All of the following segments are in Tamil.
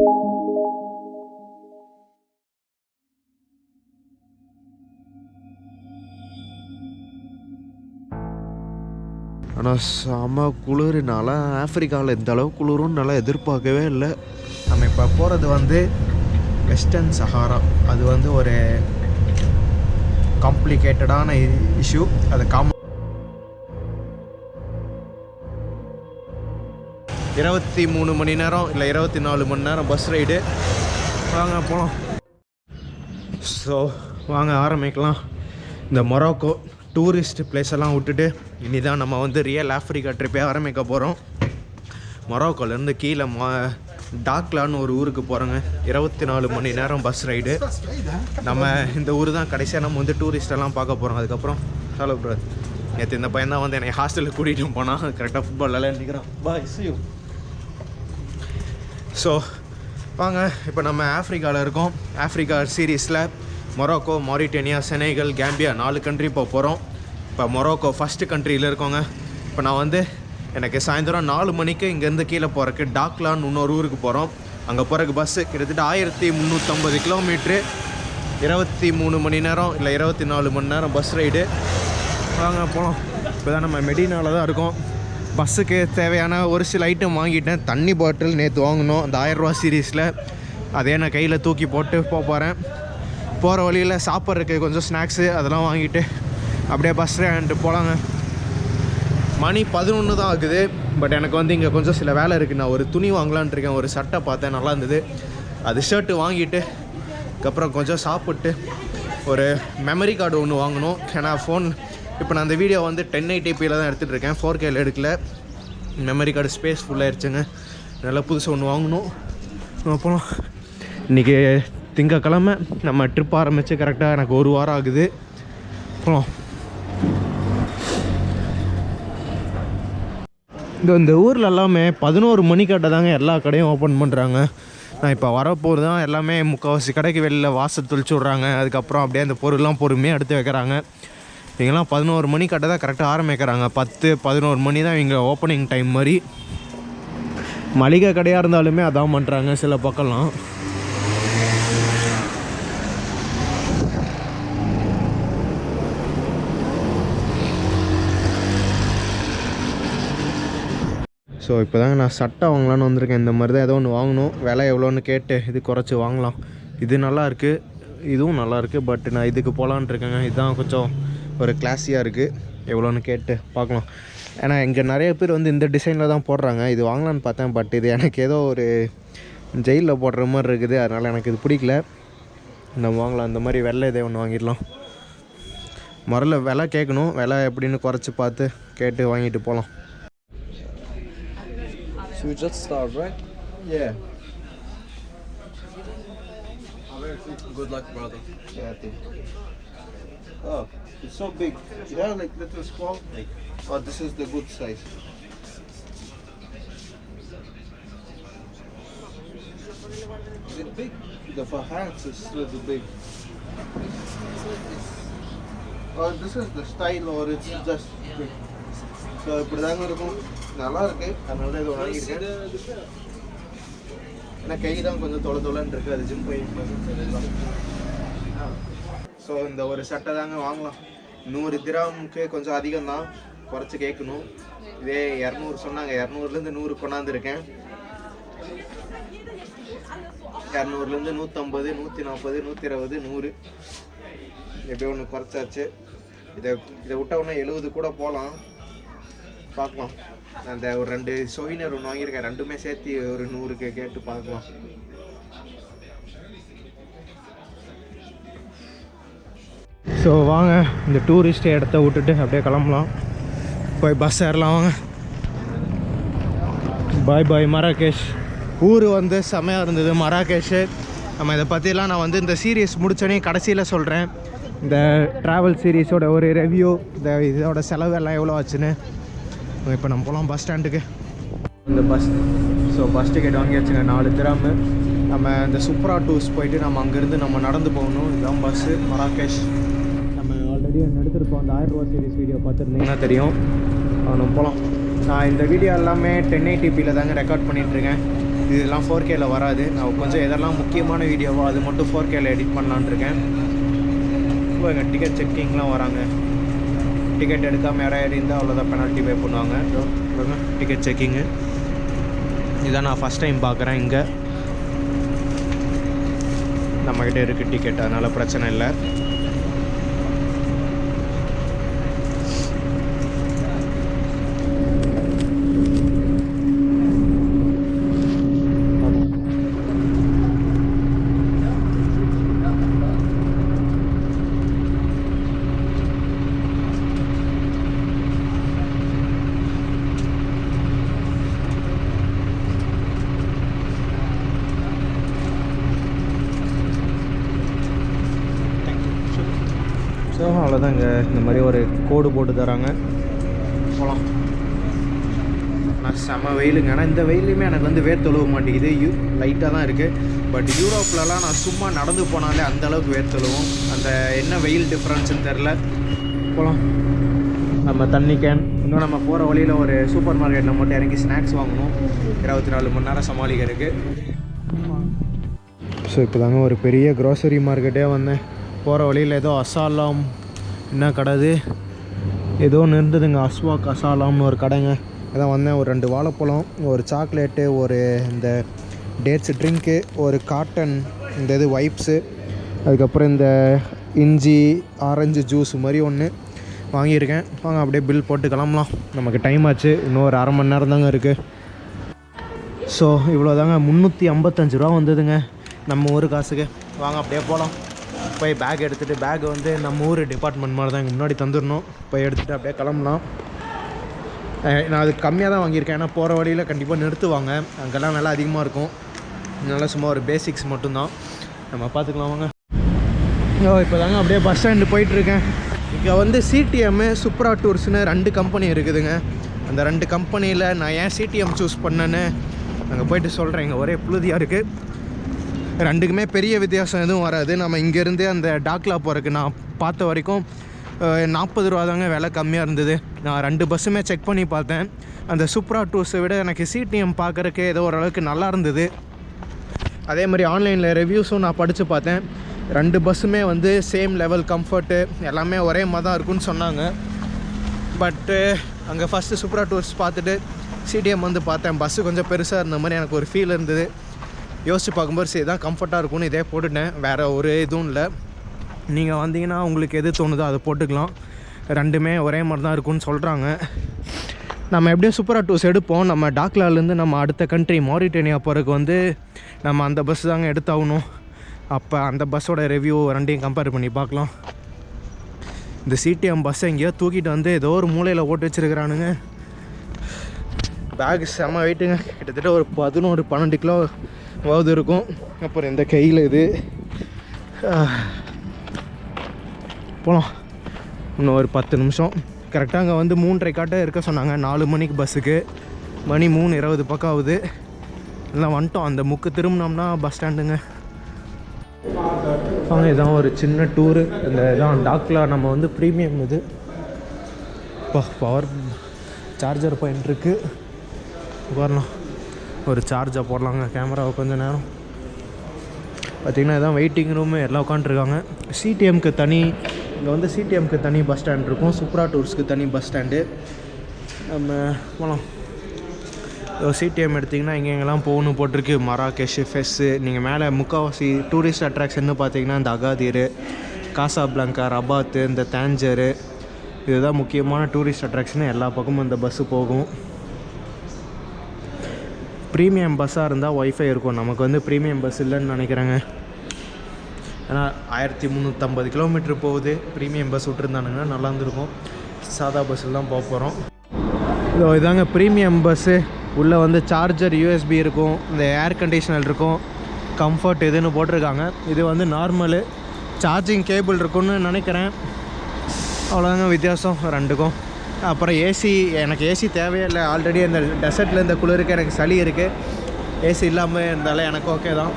ஆனால் செம குளிர்னால ஆஃப்ரிக்காவில் இந்த அளவு குளிரும் நல்லா எதிர்பார்க்கவே இல்லை. நம்ம இப்போ போகிறது வந்து வெஸ்டர்ன் சஹாரா. அது வந்து ஒரு காம்ப்ளிகேட்டடான இஷ்யூ. அது 23 மணி நேரம் இல்லை 24 மணி நேரம் பஸ் ரைடு. வாங்க போகலாம். ஸோ வாங்க ஆரம்பிக்கலாம். இந்த மொராக்கோ டூரிஸ்ட் பிளேஸ் எல்லாம் விட்டுட்டு இனி தான் நம்ம வந்து ரியல் ஆஃப்ரிக்கா ட்ரிப்பே ஆரம்பிக்க போகிறோம். மொராக்கோலேருந்து கீழே டாக்லான்னு ஒரு ஊருக்கு போகிறோங்க. 24 மணி நேரம் பஸ் ரைடு. நம்ம இந்த ஊர் தான் கடைசியாக நம்ம வந்து டூரிஸ்டெல்லாம் பார்க்க போகிறோம். அதுக்கப்புறம் ஹலோ ப்ரோ, நேற்று இந்த பையன் தான் வந்து என்னை ஹாஸ்டலுக்கு கூட்டிகிட்டு போனால் கரெக்டாக ஃபுட்பாலெல்லாம் நிற்கிறான். பாய் சி. ஸோ வாங்க, இப்போ நம்ம ஆஃப்ரிக்காவில் இருக்கோம். ஆஃப்ரிக்கா சீரீஸில் மொராக்கோ, மாரிட்டேனியா, செனகல், கேம்பியா 4 கண்ட்ரி இப்போ போகிறோம். இப்போ மொராக்கோ ஃபஸ்ட்டு கண்ட்ரியில் இருக்கோங்க. இப்போ நான் வந்து எனக்கு சாயந்தரம் 4 மணிக்கு இங்கேருந்து கீழே போகிறக்கு டாக்லான்னு இன்னொரு ஊருக்கு போகிறோம். அங்கே போகிறக்கு பஸ்ஸு கிட்டத்தட்ட 1350 கிலோமீட்ரு, 23 மணி நேரம் இல்லை 24 மணி நேரம் பஸ் ரைடு. வாங்க போகலாம். இப்போ தான் நம்ம மெடினாவில் தான் இருக்கோம். பஸ்ஸுக்கு தேவையான ஒரு சில ஐட்டம் வாங்கிட்டேன். தண்ணி பாட்டில் நேற்று வாங்கினோம் அந்த 1000 ரூபா சீரீஸில். அதே நான் கையில் தூக்கி போட்டு போகிறேன். போகிற வழியில் சாப்பிட்றதுக்கு கொஞ்சம் ஸ்நாக்ஸு அதெல்லாம் வாங்கிட்டு அப்படியே பஸ் ஸ்டாண்டு போகலாங்க. மணி 11 தான் ஆகுது. பட் எனக்கு வந்து இங்கே கொஞ்சம் சில வேலை இருக்குது. நான் ஒரு துணி வாங்கலான் இருக்கேன். ஒரு சட்டை பார்த்தேன், நல்லா இருந்தது. அது ஷர்ட்டு வாங்கிட்டு அதுக்கப்புறம் கொஞ்சம் சாப்பிட்டு ஒரு மெமரி கார்டு ஒன்று வாங்கணும். ஏன்னா ஃபோன் இப்போ நான் அந்த வீடியோ வந்து 1080pயில் தான் எடுத்துகிட்டு இருக்கேன், 4Kயில் எடுக்கல. மெமரி கார்டு ஸ்பேஸ் ஃபுல்லாகிடுச்சுங்க. நல்லா புதுசு ஒன்று வாங்கணும். அப்புறம் இன்றைக்கி திங்கக்கிழமை நம்ம ட்ரிப் ஆரம்பித்து கரெக்டாக எனக்கு 1 வாரம் ஆகுது. அப்புறம் இந்த ஊரில் எல்லாமே 11 மணிக்கிட்ட தாங்க எல்லா கடையும் ஓப்பன் பண்ணுறாங்க. நான் இப்போ வரப்போது தான் எல்லாமே முக்கால்வாசி கடைக்கு வெளியில் வாசல் தெளிச்சு விட்றாங்க. அதுக்கப்புறம் அப்படியே அந்த பொருள்லாம் பொறுமையாக எடுத்து வைக்கிறாங்க. இவங்கெல்லாம் 11 மணிக்கிட்ட தான் கரெக்டாக ஆரம்பிக்கிறாங்க. 10-11 மணி தான் இங்கே ஓப்பனிங் டைம் மாதிரி. மளிகை கடையாக இருந்தாலுமே அதான் பண்ணுறாங்க சில பக்கம்லாம். ஸோ இப்போ தாங்க நான் சட்டை வாங்கலான்னு வந்திருக்கேன். இந்த மாதிரி தான் ஏதோ ஒன்று வாங்கணும். விலை எவ்வளோன்னு கேட்டு இது குறைச்சி வாங்கலாம். இது நல்லாயிருக்கு, இதுவும் நல்லாயிருக்கு. பட் நான் இதுக்கு போகலான்ட்டு இருக்கேங்க. இதுதான் கொஞ்சம் ஒரு கிளாஸியாக இருக்குது. எவ்வளோன்னு கேட்டு பார்க்கலாம். ஏன்னா இங்கே நிறைய பேர் வந்து இந்த டிசைனில் தான் போடுறாங்க. இது வாங்கலான்னு பார்த்தேன். பட் இது எனக்கு ஏதோ ஒரு ஜெயிலில் போடுற மாதிரி இருக்குது. அதனால் எனக்கு இது பிடிக்கல. நம்ம வாங்கலாம். இந்த மாதிரி வெள்ளை இதே ஒன்று வாங்கிடலாம். முதல்ல விலை கேட்கணும். விலை எப்படின்னு குறைச்சி பார்த்து கேட்டு வாங்கிட்டு போகலாம். So we just start, right? Yeah. Good luck, brother. Yeah, oh, it's so big. You have like little small, like, oh, this is the good size. Is it big? For hands, it's a little big. Oh, this is the style, or it's just big. So, இப்படி தாங்க இருக்கும். நல்லா இருக்கு. அதனால தான் இது வாங்கியிருக்கேன். ஏன்னா கை தான் கொஞ்சம் தொலைன்னு இருக்குது. அது ஜிம் போய் ஸோ இந்த ஒரு சட்டை தாங்க வாங்கலாம். 100 திராமுக்கு கொஞ்சம் அதிகம் தான், குறைச்சி கேட்கணும். இதே 200 சொன்னாங்க. 200லேருந்து 100 கொண்டாந்துருக்கேன். 200லேருந்து 150, 140, 120, 100 எப்படியோ ஒன்று குறைச்சாச்சு. இதை விட்ட ஒன்று 70 கூட போகலாம். பார்க்கலாம். அந்த ஒரு 2 சொயினர் ஒன்று வாங்கியிருக்கேன். ரெண்டுமே சேர்த்து ஒரு 100க்கு கேட்டு பார்க்கலாம். ஸோ வாங்க, இந்த டூரிஸ்ட் இடத்த விட்டுட்டு அப்படியே கிளம்பலாம். போய் பஸ் ஏறலாம் வாங்க. பாய் பாய் மராகேஷ். ஊர் வந்து செமையாக இருந்தது மராகேஷு. நம்ம இதை பற்றிலாம் நான் வந்து இந்த சீரீஸ் முடித்தோடனே கடைசியில் சொல்கிறேன். இந்த ட்ராவல் சீரீஸோட ஒரு ரிவ்யூ, இந்த இதோட செலவு எல்லாம் எவ்வளோ ஆச்சுன்னு. இப்போ நம்ம போகலாம் பஸ் ஸ்டாண்டுக்கு. இந்த பஸ் டிக்கெட் வாங்கியாச்சுங்க 4 திராமு. நம்ம இந்த சுப்ரா டூர்ஸ் போயிட்டு நம்ம அங்கேருந்து நம்ம நடந்து போகணும். இதுதான் பஸ்ஸு மராகேஷ். நம்ம ஆல்ரெடி எடுத்துருப்போம். அந்த 1000 ரூபா சீரீஸ் வீடியோ பார்த்துருந்தீங்கன்னா தெரியும். நம்ம போகலாம். நான் இந்த வீடியோ எல்லாமே 1080pயில் தாங்க ரெக்கார்ட் பண்ணிகிட்ருக்கேன். இதெல்லாம் 4Kல வராது. நான் கொஞ்சம் எதெல்லாம் முக்கியமான வீடியோவோ அது மட்டும் 4Kல எடிட் பண்ணலான்னு இருக்கேன். இப்போ எங்கள் டிக்கெட் செக்கிங்லாம் வராங்க. டிக்கெட் எடுக்காமல் யாராவது இருந்தால் அவ்வளோதான் பெனால்ட்டி பே பண்ணுவாங்க. டிக்கெட் செக்கிங்கு இதான் நான் ஃபஸ்ட் டைம் பார்க்குறேன். இங்கே நம்மக்கிட்ட இருக்குது டிக்கெட், அதனால் பிரச்சனை இல்லை. ஸோ அவ்வளோதாங்க, இந்த மாதிரி ஒரு கோடு போட்டு தராங்க. போகலாம். நான் செம்ம வெயிலுங்க. ஆனால் இந்த வெயிலுமே எனக்கு வந்து வேர்த்தொழுவ மாட்டேங்குது. லைட்டாக தான் இருக்குது. பட் யூரோப்லலாம் நான் சும்மா நடந்து போனாலே அந்தளவுக்கு வேர்த்தொழுவும். அந்த என்ன வெயில் டிஃப்ரென்ஸுன்னு தெரில. போகலாம். நம்ம தண்ணி கேன், இன்னும் நம்ம போகிற வழியில் ஒரு சூப்பர் மார்க்கெட்டில் மட்டும் இறங்கி ஸ்நாக்ஸ் வாங்கணும். 24 மணி நேரம் சமாளிக்கிறதுக்கு. ஸோ இப்போ தாங்க ஒரு பெரிய க்ரோசரி மார்க்கெட்டே வந்தேன். போகிற வழியில் ஏதோ அசாலாம் என்ன கடை, ஏதோ இருந்ததுங்க. அஸ்வாக் அசாலாம்னு ஒரு கடைங்க. அதான் வந்தேன். ஒரு 2 வாழைப்பழம், ஒரு சாக்லேட்டு, ஒரு இந்த டேட்ஸ் ட்ரிங்க்கு, ஒரு காட்டன் இந்த இது வைப்ஸு, அதுக்கப்புறம் இந்த இஞ்சி ஆரஞ்சு ஜூஸ் மாதிரி ஒன்று வாங்கியிருக்கேன். வாங்க அப்படியே பில் போட்டு கிளம்பலாம். நமக்கு டைம் ஆச்சு, இன்னும் ஒரு அரை மணி நேரம் தாங்க இருக்குது. ஸோ இவ்வளோ தாங்க, 355 ரூபா வந்ததுங்க நம்ம ஊர் காசுக்கு. வாங்க அப்படியே போகலாம். போய் பேக் எடுத்துகிட்டு, பேக் வந்து நம்ம ஊர் டிபார்ட்மெண்ட் மாதிரி தான் இங்கே முன்னாடி தந்துடணும். போய் எடுத்துகிட்டு அப்படியே கிளம்பலாம். நான் அது கம்மியாக தான் வாங்கியிருக்கேன். ஏன்னா போகிற வழியில் கண்டிப்பாக நிறுத்துவாங்க, அங்கெல்லாம் நல்லா அதிகமாக இருக்கும். நல்லா சும்மா ஒரு பேசிக்ஸ் மட்டும்தான், நம்ம பார்த்துக்கலாம். வாங்க. இப்போ தாங்க அப்படியே பஸ் ஸ்டாண்டு போயிட்டுருக்கேன். இங்கே வந்து சிடிஎம்மு சுப்ரா டூர்ஸ்னு 2 கம்பெனி இருக்குதுங்க. அந்த 2 கம்பெனியில் நான் ஏன் சிடிஎம் சூஸ் பண்ணேன்னு அங்கே போயிட்டு சொல்கிறேன். இங்கே ஒரே புழுதியாக இருக்குது. 2க்குமே பெரிய வித்தியாசம் எதுவும் வராது. நம்ம இங்கேருந்து அந்த டாக்லா போகிறதுக்கு நான் பார்த்த வரைக்கும் 40 ரூபா தாங்க விலை கம்மியாக இருந்தது. நான் 2 பஸ்ஸுமே செக் பண்ணி பார்த்தேன். அந்த சூப்ரா டூர்ஸை விட எனக்கு சிடிஎம் பார்க்குறக்கு ஏதோ ஓரளவுக்கு நல்லா இருந்தது. அதே மாதிரி ஆன்லைனில் ரிவ்யூஸும் நான் படித்து பார்த்தேன். 2 பஸ்ஸுமே வந்து சேம் லெவல் கம்ஃபர்ட்டு எல்லாமே ஒரே மாதிரி தான் இருக்குன்னு சொன்னாங்க. பட்டு அங்கே ஃபஸ்ட்டு சூப்ரா டூர்ஸ் பார்த்துட்டு சிடிஎம் வந்து பார்த்தேன். பஸ்ஸு கொஞ்சம் பெருசாக இருந்த மாதிரி எனக்கு ஒரு ஃபீல் இருந்தது. யோசிச்சு பார்க்கும்போது சரி தான் கம்ஃபர்ட்டாக இருக்கும்னு இதே போட்டுட்டேன். வேறு ஒரு இதுவும் இல்லை. நீங்கள் வந்தீங்கன்னா உங்களுக்கு எது தோணுதோ அதை போட்டுக்கலாம். 2மே ஒரே மாதிரி தான் இருக்கும்னு சொல்கிறாங்க. நம்ம எப்படியும் சூப்பரா டூர்ஸ் எடுப்போம். நம்ம டாக்லாலேருந்து நம்ம அடுத்த கண்ட்ரி மாரிட்டேனியா போகிறதுக்கு வந்து நம்ம அந்த பஸ் தாங்க எடுத்தாகணும். அப்போ அந்த பஸ்ஸோட ரிவ்யூ 2யும் கம்பேர் பண்ணி பார்க்கலாம். இந்த சிடிஎம் பஸ்ஸை எங்கேயோ தூக்கிட்டு வந்து ஏதோ ஒரு மூலையில் ஓட்டு வச்சுருக்கிறானுங்க. பேக் செம்ம வெயிட்டுங்க, கிட்டத்தட்ட ஒரு 11-12 கிலோ வாவது இருக்கும். அப்புறம் இந்த கையில் இது போகலாம். இன்னும் ஒரு 10 நிமிஷம் கரெக்டாக அங்கே வந்து 3:30 இருக்க சொன்னாங்க. 4 மணிக்கு பஸ்ஸுக்கு. மணி 3:20 பக்கம் ஆகுது. எல்லாம் வந்துட்டோம். அந்த முக்கு திரும்பினோம்னா பஸ் ஸ்டாண்டுங்க. வாங்க, இதான் ஒரு சின்ன டூரு. இந்த இதான் டாக்லா. நம்ம வந்து ப்ரீமியம் இது பவர் சார்ஜர் பாயிண்ட் இருக்குது. வரலாம், ஒரு சார்ஜை போடலாங்க கேமராவை கொஞ்சம் நேரம். பார்த்திங்கன்னா இதான் வெயிட்டிங் ரூமு. எல்லாம் உட்காண்ட்ருக்காங்க. சிடிஎம்க்கு தனி, இங்கே வந்து சிடிஎம்க்கு தனி பஸ் ஸ்டாண்ட் இருக்கும். சூப்ரா டூர்ஸ்க்கு தனி பஸ் ஸ்டாண்டு. நம்ம போகலாம். சிடிஎம் எடுத்திங்கன்னா எங்கெங்கெல்லாம் போகணும் போட்டிருக்கு. மராகேஷ், ஃபெஸ்ஸு. நீங்கள் மேலே முக்கால்வாசி டூரிஸ்ட் அட்ராக்ஷன்னு பார்த்தீங்கன்னா இந்த அகாதீர், காசாப்ளாங்கா, ரபாத்து, இந்த தாஞ்சரு, இதுதான் முக்கியமான டூரிஸ்ட் அட்ராக்ஷனு. எல்லா பக்கமும் இந்த பஸ்ஸு போகும். ப்ரீமியம் பஸ்ஸாக இருந்தால் ஒய்ஃபை இருக்கும். நமக்கு வந்து ப்ரீமியம் பஸ் இல்லைன்னு நினைக்கிறேங்க. ஏன்னா 1350 கிலோமீட்டர் போகுது. ப்ரீமியம் பஸ் விட்டுருந்தானுங்கன்னா நல்லா இருந்திருக்கும். சாதா பஸ்ஸில் தான் போக போகிறோம். இதாங்க ப்ரீமியம் பஸ்ஸு. உள்ளே வந்து சார்ஜர், யூஎஸ்பி இருக்கும். இந்த ஏர் கண்டிஷனர் இருக்கும். கம்ஃபர்ட் இதுன்னு போட்டிருக்காங்க. இது வந்து நார்மலு. சார்ஜிங் கேபிள் இருக்குன்னு நினைக்கிறேன். அவ்வளோதாங்க வித்தியாசம் 2க்கும். அப்புறம் ஏசி, எனக்கு ஏசி தேவையே இல்லை. ஆல்ரெடி அந்த டெசர்ட்டில் இந்த குளிருக்கு எனக்கு சளி இருக்குது. ஏசி இல்லாமல் இருந்தாலே எனக்கு ஓகே தான்.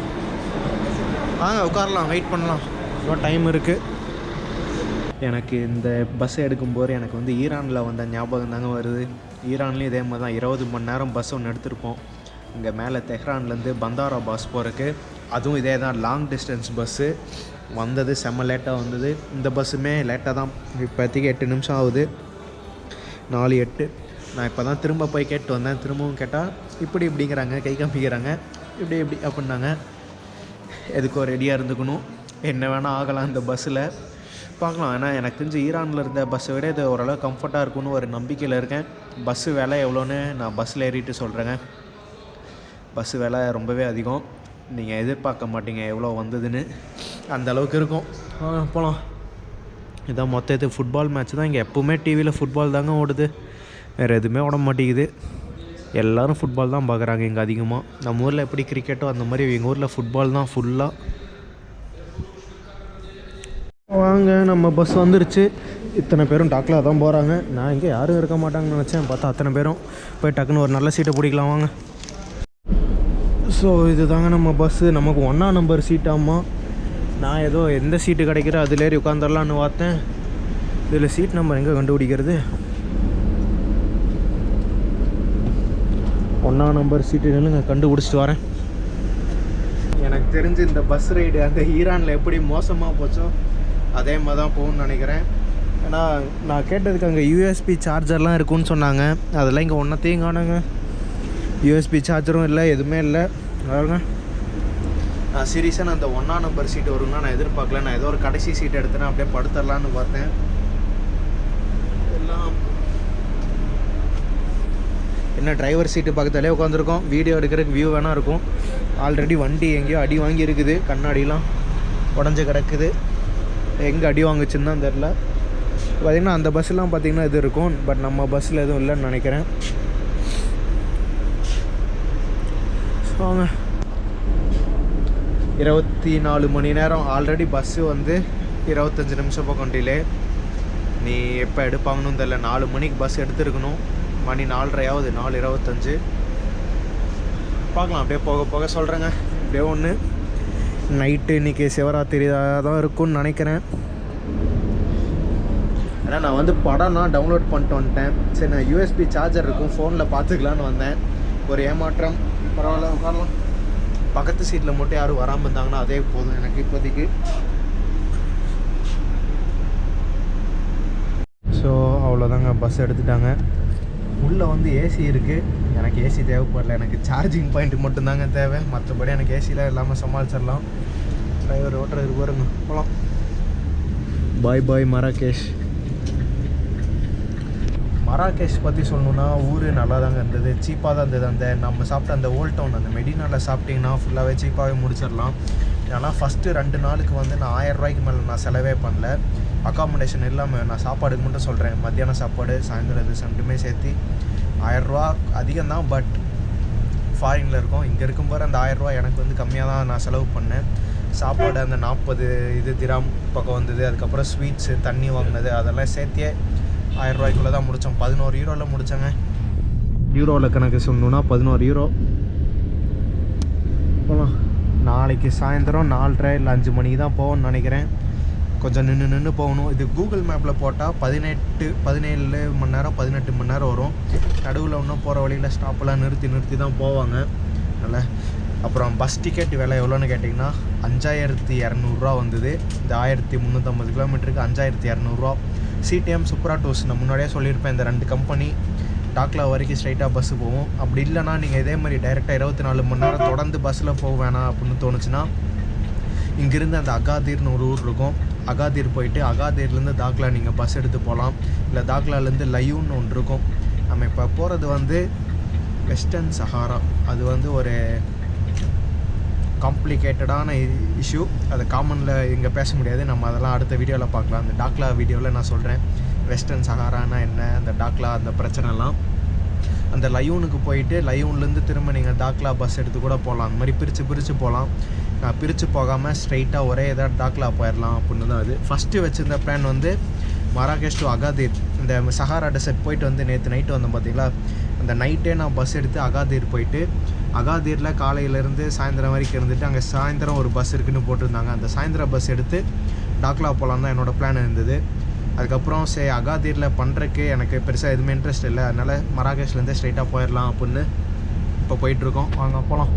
வாங்க உட்காரலாம், வெயிட் பண்ணலாம். இன்னும் டைம் இருக்குது. எனக்கு இந்த பஸ் எடுக்கும்போது எனக்கு வந்து ஈரானில் வந்த ஞாபகம் தாங்க வருது. ஈரான்லேயும் இதே மாதிரி தான் 20 மணி நேரம் பஸ் ஒன்று எடுத்திருப்போம். இங்கே மேலே தெஹ்ரான்லேருந்து பந்தார் அப்பாஸ் போகிறதுக்கு. அதுவும் இதே தான், லாங் டிஸ்டன்ஸ் பஸ்ஸு. வந்தது செம்ம லேட்டாக வந்தது. இந்த பஸ்ஸுமே லேட்டாக தான், இப்போதைக்கு 8 நிமிஷம் ஆகுது, 4:08. நான் இப்போ தான் திரும்ப போய் கேட்டு வந்தேன். திரும்பவும் கேட்டால் இப்படிங்கிறாங்க, கை காமிக்கிறாங்க, இப்படி அப்படின்னாங்க. எதுக்கோ ரெடியாக இருந்துக்கணும், என்ன வேணால் ஆகலாம் இந்த பஸ்ஸில், பார்க்கலாம். ஏன்னா எனக்கு தெரிஞ்சு ஈரானில் இருந்த பஸ்ஸை விட இது ஓரளவு கம்ஃபர்ட்டாக இருக்குன்னு ஒரு நம்பிக்கையில் இருக்கேன். பஸ்ஸு விலை எவ்வளோன்னு நான் பஸ்ஸில் ஏறிட்டு சொல்கிறேங்க. பஸ்ஸு விலை ரொம்பவே அதிகம், நீங்கள் எதிர்பார்க்க மாட்டீங்க எவ்வளோ வந்ததுன்னு, அந்த அளவுக்கு இருக்கும். போகலாம். இதான் மொத்தத்து ஃபுட்பால் மேட்ச் தான். இங்கே எப்போவுமே டிவியில் ஃபுட்பால் தாங்க ஓடுது, வேறு எதுவுமே ஓட மாட்டேங்குது. எல்லோரும் ஃபுட்பால் தான் பார்க்குறாங்க இங்கே அதிகமாக. நம்ம ஊரில் எப்படி கிரிக்கெட்டோ அந்த மாதிரி எங்கள் ஊரில் ஃபுட்பால் தான் ஃபுல்லாக. வாங்க, நம்ம பஸ் வந்துருச்சு. இத்தனை பேரும் டாக்லா தான் போகிறாங்க. நான் இங்கே யாரும் இருக்க மாட்டாங்கன்னு நினச்சேன், பார்த்தா அத்தனை பேரும் போய் டக்குன்னு ஒரு நல்ல சீட்டை பிடிக்கலாம் வாங்க. ஸோ இது தாங்க நம்ம பஸ்ஸு. நமக்கு 1ஆம் நம்பர் சீட்டாம்மா. நான் ஏதோ எந்த சீட்டு கிடைக்கிறோ அதில் ஏறி உட்காந்துடலான்னு பார்த்தேன். இதில் சீட் நம்பர் எங்கே கண்டுபிடிக்கிறது? 1ஆம் நம்பர் சீட்டு நில்லுங்க, கண்டுபிடிச்சிட்டு வரேன். எனக்கு தெரிஞ்சு இந்த பஸ் ரைடு அந்த ஈரானில் எப்படி மோசமாக போச்சோ அதே மாதிரி தான் போகணும்னு நினைக்கிறேன். ஏன்னா நான் கேட்டதுக்கு அங்கே யூஎஸ்பி சார்ஜர்லாம் இருக்குன்னு சொன்னாங்க. அதெல்லாம் இங்கே ஒன்றத்தையும் காணுங்க. யூஎஸ்பி சார்ஜரும் இல்லை, எதுவுமே இல்லை. அதாங்க நான் சீரியஸாக நான் அந்த 1ஆம் நம்பர் சீட்டு வரும்னா நான் எதிர்பார்க்கல. நான் ஏதோ ஒரு கடைசி சீட் எடுத்தேன்னா அப்படியே படுத்துடலான்னு பார்த்தேன். எல்லாம் என்ன டிரைவர் சீட்டு பக்கத்தாலே உட்காந்துருக்கோம். வீடியோ எடுக்கிறதுக்கு வியூ வேணா இருக்கும். ஆல்ரெடி வண்டி எங்கேயோ அடி வாங்கி இருக்குது, கண்ணாடிலாம் உடஞ்சி கிடக்குது. எங்கே அடி வாங்குச்சுன்னு தான் தெரில. பார்த்திங்கன்னா அந்த பஸ்ஸெலாம் பார்த்திங்கன்னா இது இருக்கும், பட் நம்ம பஸ்ஸில் எதுவும் இல்லைன்னு நினைக்கிறேன். வாங்க, 24 மணி நேரம் ஆல்ரெடி பஸ்ஸு வந்து 25 நிமிஷம் பக்கம் டிலே. நீ எப்போ எடுப்பாங்கன்னு தெரில. 4 மணிக்கு பஸ் எடுத்துருக்கணும், மணி 4:30 4:25. பார்க்கலாம், அப்படியே போக போக சொல்கிறேங்க. அப்படியே ஒன்று நைட்டு இன்றைக்கி சிவராத்திரி தான் இருக்கும்னு நினைக்கிறேன். ஏன்னா நான் வந்து படம்னா டவுன்லோட் பண்ணிட்டு வந்துட்டேன். சரி, நான் யூஎஸ்பி சார்ஜர் இருக்கும் ஃபோனில் பார்த்துக்கலான்னு வந்தேன். ஒரு ஏமாற்றம். பரவாயில்ல, உட்காரலாம். பக்கத்து சீட்டில் மட்டும் யாரும் வராமல் இருந்தாங்கன்னா அதே போதும் எனக்கு இப்போதைக்கு. ஸோ அவ்வளோதாங்க, பஸ் எடுத்துட்டாங்க. உள்ளே வந்து ஏசி இருக்குது. எனக்கு ஏசி தேவைப்படல, எனக்கு சார்ஜிங் பாயிண்ட் மட்டும்தாங்க தேவை. மற்றபடி எனக்கு ஏசியில் இல்லாமல் சமாளிச்சிடலாம். டிரைவர் ஓட்டுறது பாருங்க, போகலாம். பாய் பாய் மராகேஷ். மராகேஷ் பற்றி சொல்லணுன்னா ஊர் நல்லா தாங்க இருந்தது, சீப்பாக தான் இருந்தது. அந்த நம்ம சாப்பிட்ட அந்த ஓல்ட் டவுன் அந்த மெடினாவில் சாப்பிட்டிங்கன்னா ஃபுல்லாகவே சீப்பாகவே முடிச்சிடலாம். ஏன்னா ஃபஸ்ட்டு 2 நாளுக்கு வந்து நான் 1000 ரூபாய்க்கு மேலே நான் செலவே பண்ணல. அக்காமடேஷன் இல்லாமல் நான் சாப்பாடுக்கு மட்டும் சொல்கிறேன். மத்தியானம் சாப்பாடு, சாயந்தரம் இது ரெண்டுமே சேர்த்து 1000 ரூபா அதிகம் தான். பட் ஃபாரினில் இருக்கும், இங்கே இருக்கும்போது அந்த 1000 ரூபா எனக்கு வந்து கம்மியாக தான் நான் செலவு பண்ணேன். சாப்பாடு அந்த 40 திராம் பக்கம் வந்தது. அதுக்கப்புறம் ஸ்வீட்ஸு, தண்ணி வாங்கினது, அதெல்லாம் சேர்த்தே 1000 ரூபாய்க்குள்ளே தான் முடித்தோம். 11 யூரோவில் முடித்தேங்க. யூரோவில் கணக்கு சொல்லணுன்னா 11 யூரோ. போகலாம். நாளைக்கு சாயந்தரம் 4:30 இல்லை 5 மணிக்கு தான் போகணும்னு நினைக்கிறேன். கொஞ்சம் நின்று போகணும். இது கூகுள் மேப்பில் போட்டால் 17 மணி நேரம் 18 மணி நேரம் வரும். நடுவில் இன்னும் போகிற வழியில் ஸ்டாப்பெல்லாம் நிறுத்தி தான் போவாங்க. அதனால் அப்புறம் பஸ் டிக்கெட் விலை எவ்வளோன்னு கேட்டிங்கன்னா 5200 வந்தது. இந்த 1350 கிலோமீட்டருக்கு 5200. சிடிஎம் சூப்பரா டூர்ஸ் நான் முன்னாடியே சொல்லியிருப்பேன். இந்த 2 கம்பெனி டாக்லா வரைக்கும் ஸ்ட்ரைட்டாக பஸ்ஸு போகும். அப்படி இல்லைனா நீங்கள் இதே மாதிரி டைரெக்டாக 24 மணி நேரம் தொடர்ந்து பஸ்ஸில் போக வேணாம் அப்படின்னு தோணுச்சுன்னா இங்கேருந்து அந்த அகாதீர்னு ஒரு ஊர் இருக்கும், அகாதீர் போயிட்டு அகாதீர்லேருந்து தாக்லா நீங்கள் பஸ் எடுத்து போகலாம். இல்லை தாக்லாலேருந்து லையூன்னு ஒன்று இருக்கும். நம்ம இப்போ போகிறது வந்து வெஸ்டர்ன் சஹாரா. அது வந்து ஒரு காம்ப்ளிகேட்டடான இஷ்யூ. அது காமனில் இங்கே பேச முடியாது. நம்ம அதெல்லாம் அடுத்த வீடியோவில் பார்க்கலாம். அந்த டாக்லா வீடியோவில் நான் சொல்கிறேன் வெஸ்டர்ன் சஹாரானா என்ன, அந்த டாக்லா அந்த பிரச்சனைலாம். அந்த லையூனுக்கு போயிட்டு லையூன்லேருந்து திரும்ப நீங்கள் தாக்லா பஸ் எடுத்து கூட போகலாம். அந்த மாதிரி பிரித்து போகலாம். நான் பிரித்து போகாமல் ஸ்ட்ரைட்டாக ஒரே இதாக டாக்லா போயிடலாம் அப்படின்னு தான். அது ஃபஸ்ட்டு வச்சுருந்த பிளான் வந்து மராகேஷ் டு அகாதீர். இந்த சஹாரா டெசர்ட் போயிட்டு வந்து நேற்று நைட்டு வந்தோம் பார்த்தீங்களா, அந்த நைட்டே நான் பஸ் எடுத்து அகாதீர் போயிட்டு அகாதீரில் காலையிலேருந்து சாயந்தரம் வரைக்கும் இருந்துட்டு அங்கே சாயந்தரம் ஒரு பஸ் இருக்குதுன்னு போட்டிருந்தாங்க. அந்த சாயந்தரம் பஸ் எடுத்து டாக்லா போகலான்னு தான் என்னோடய பிளான் இருந்தது. அதுக்கப்புறம் சரி அகாதீரில் பண்ணுறக்கு எனக்கு பெருசாக எதுவுமே இன்ட்ரெஸ்ட் இல்லை. அதனால் மராகேஷ்லேருந்து ஸ்ட்ரைட்டாக போயிடலாம் அப்படின்னு இப்போ இப்போ போயிட்டுருக்கோம். வாங்க போகலாம்.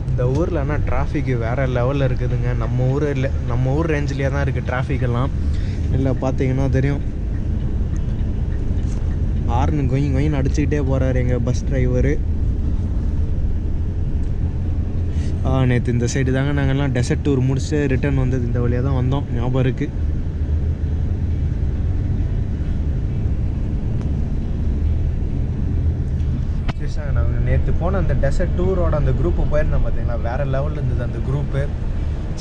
இந்த ஊரில் ஆனால் டிராஃபிக்கு வேறு லெவலில் இருக்குதுங்க. நம்ம ஊர் ரேஞ்சிலேயே தான் இருக்குது டிராஃபிக்கெல்லாம். இல்லை பார்த்தீங்கன்னா தெரியும், ஹார்னு கொயின் அடிச்சுக்கிட்டே போகிறாரு எங்கள் பஸ் டிரைவரு. நேற்று இந்த சைடு தாங்க நாங்கள்லாம் டெசர்ட் டூர் முடிச்சுட்டு ரிட்டர்ன் வந்தது. இந்த வழியாக தான் வந்தோம், ஞாபகம் இருக்குது. சரி, நாங்கள் நேற்று போன அந்த டெசர்ட் டூரோட அந்த குரூப்பு போயிருந்தேன் பார்த்தீங்களா, வேறு லெவலில் இருந்தது அந்த குரூப்பு.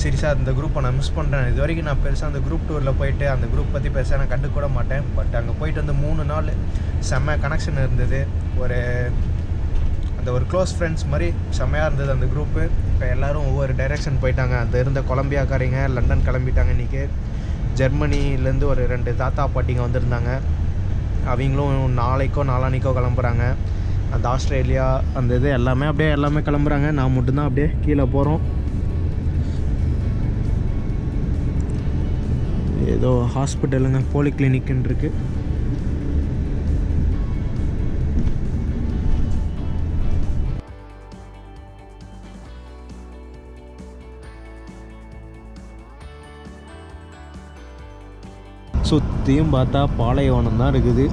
சீரியஸாக அந்த குரூப்பை நான் மிஸ் பண்ணுறேன். இது வரைக்கும் நான் பெருசாக அந்த குரூப் டூரில் போயிட்டு அந்த குரூப் பற்றி பெருசாக நான் கண்டுக்கூட மாட்டேன். பட் அங்கே போயிட்டு வந்து 3 நாள் செம்ம கனெக்ஷன் இருந்தது. அந்த ஒரு க்ளோஸ் ஃப்ரெண்ட்ஸ் மாதிரி செம்மையாக இருந்தது அந்த குரூப்பு. இப்போ எல்லோரும் ஒவ்வொரு டைரெக்ஷன் போயிட்டாங்க. அந்த இருந்த கொலம்பியாக்காரங்க லண்டன் கிளம்பிட்டாங்க. இன்றைக்கி ஜெர்மனிலேருந்து ஒரு 2 தாத்தா பாட்டிங்க வந்திருந்தாங்க. அவங்களும் நாளைக்கோ நாளானிக்கோ கிளம்புறாங்க. அந்த ஆஸ்திரேலியா அந்த இது எல்லாமே கிளம்புறாங்க. நான் மட்டும்தான் அப்படியே கீழே போகிறோம். ஏதோ ஹாஸ்பிட்டலுங்க, போலி கிளினிக்குன்னு இருக்குது. சுற்றியும் பார்த்தா பாலைவனம் தான் இருக்குது.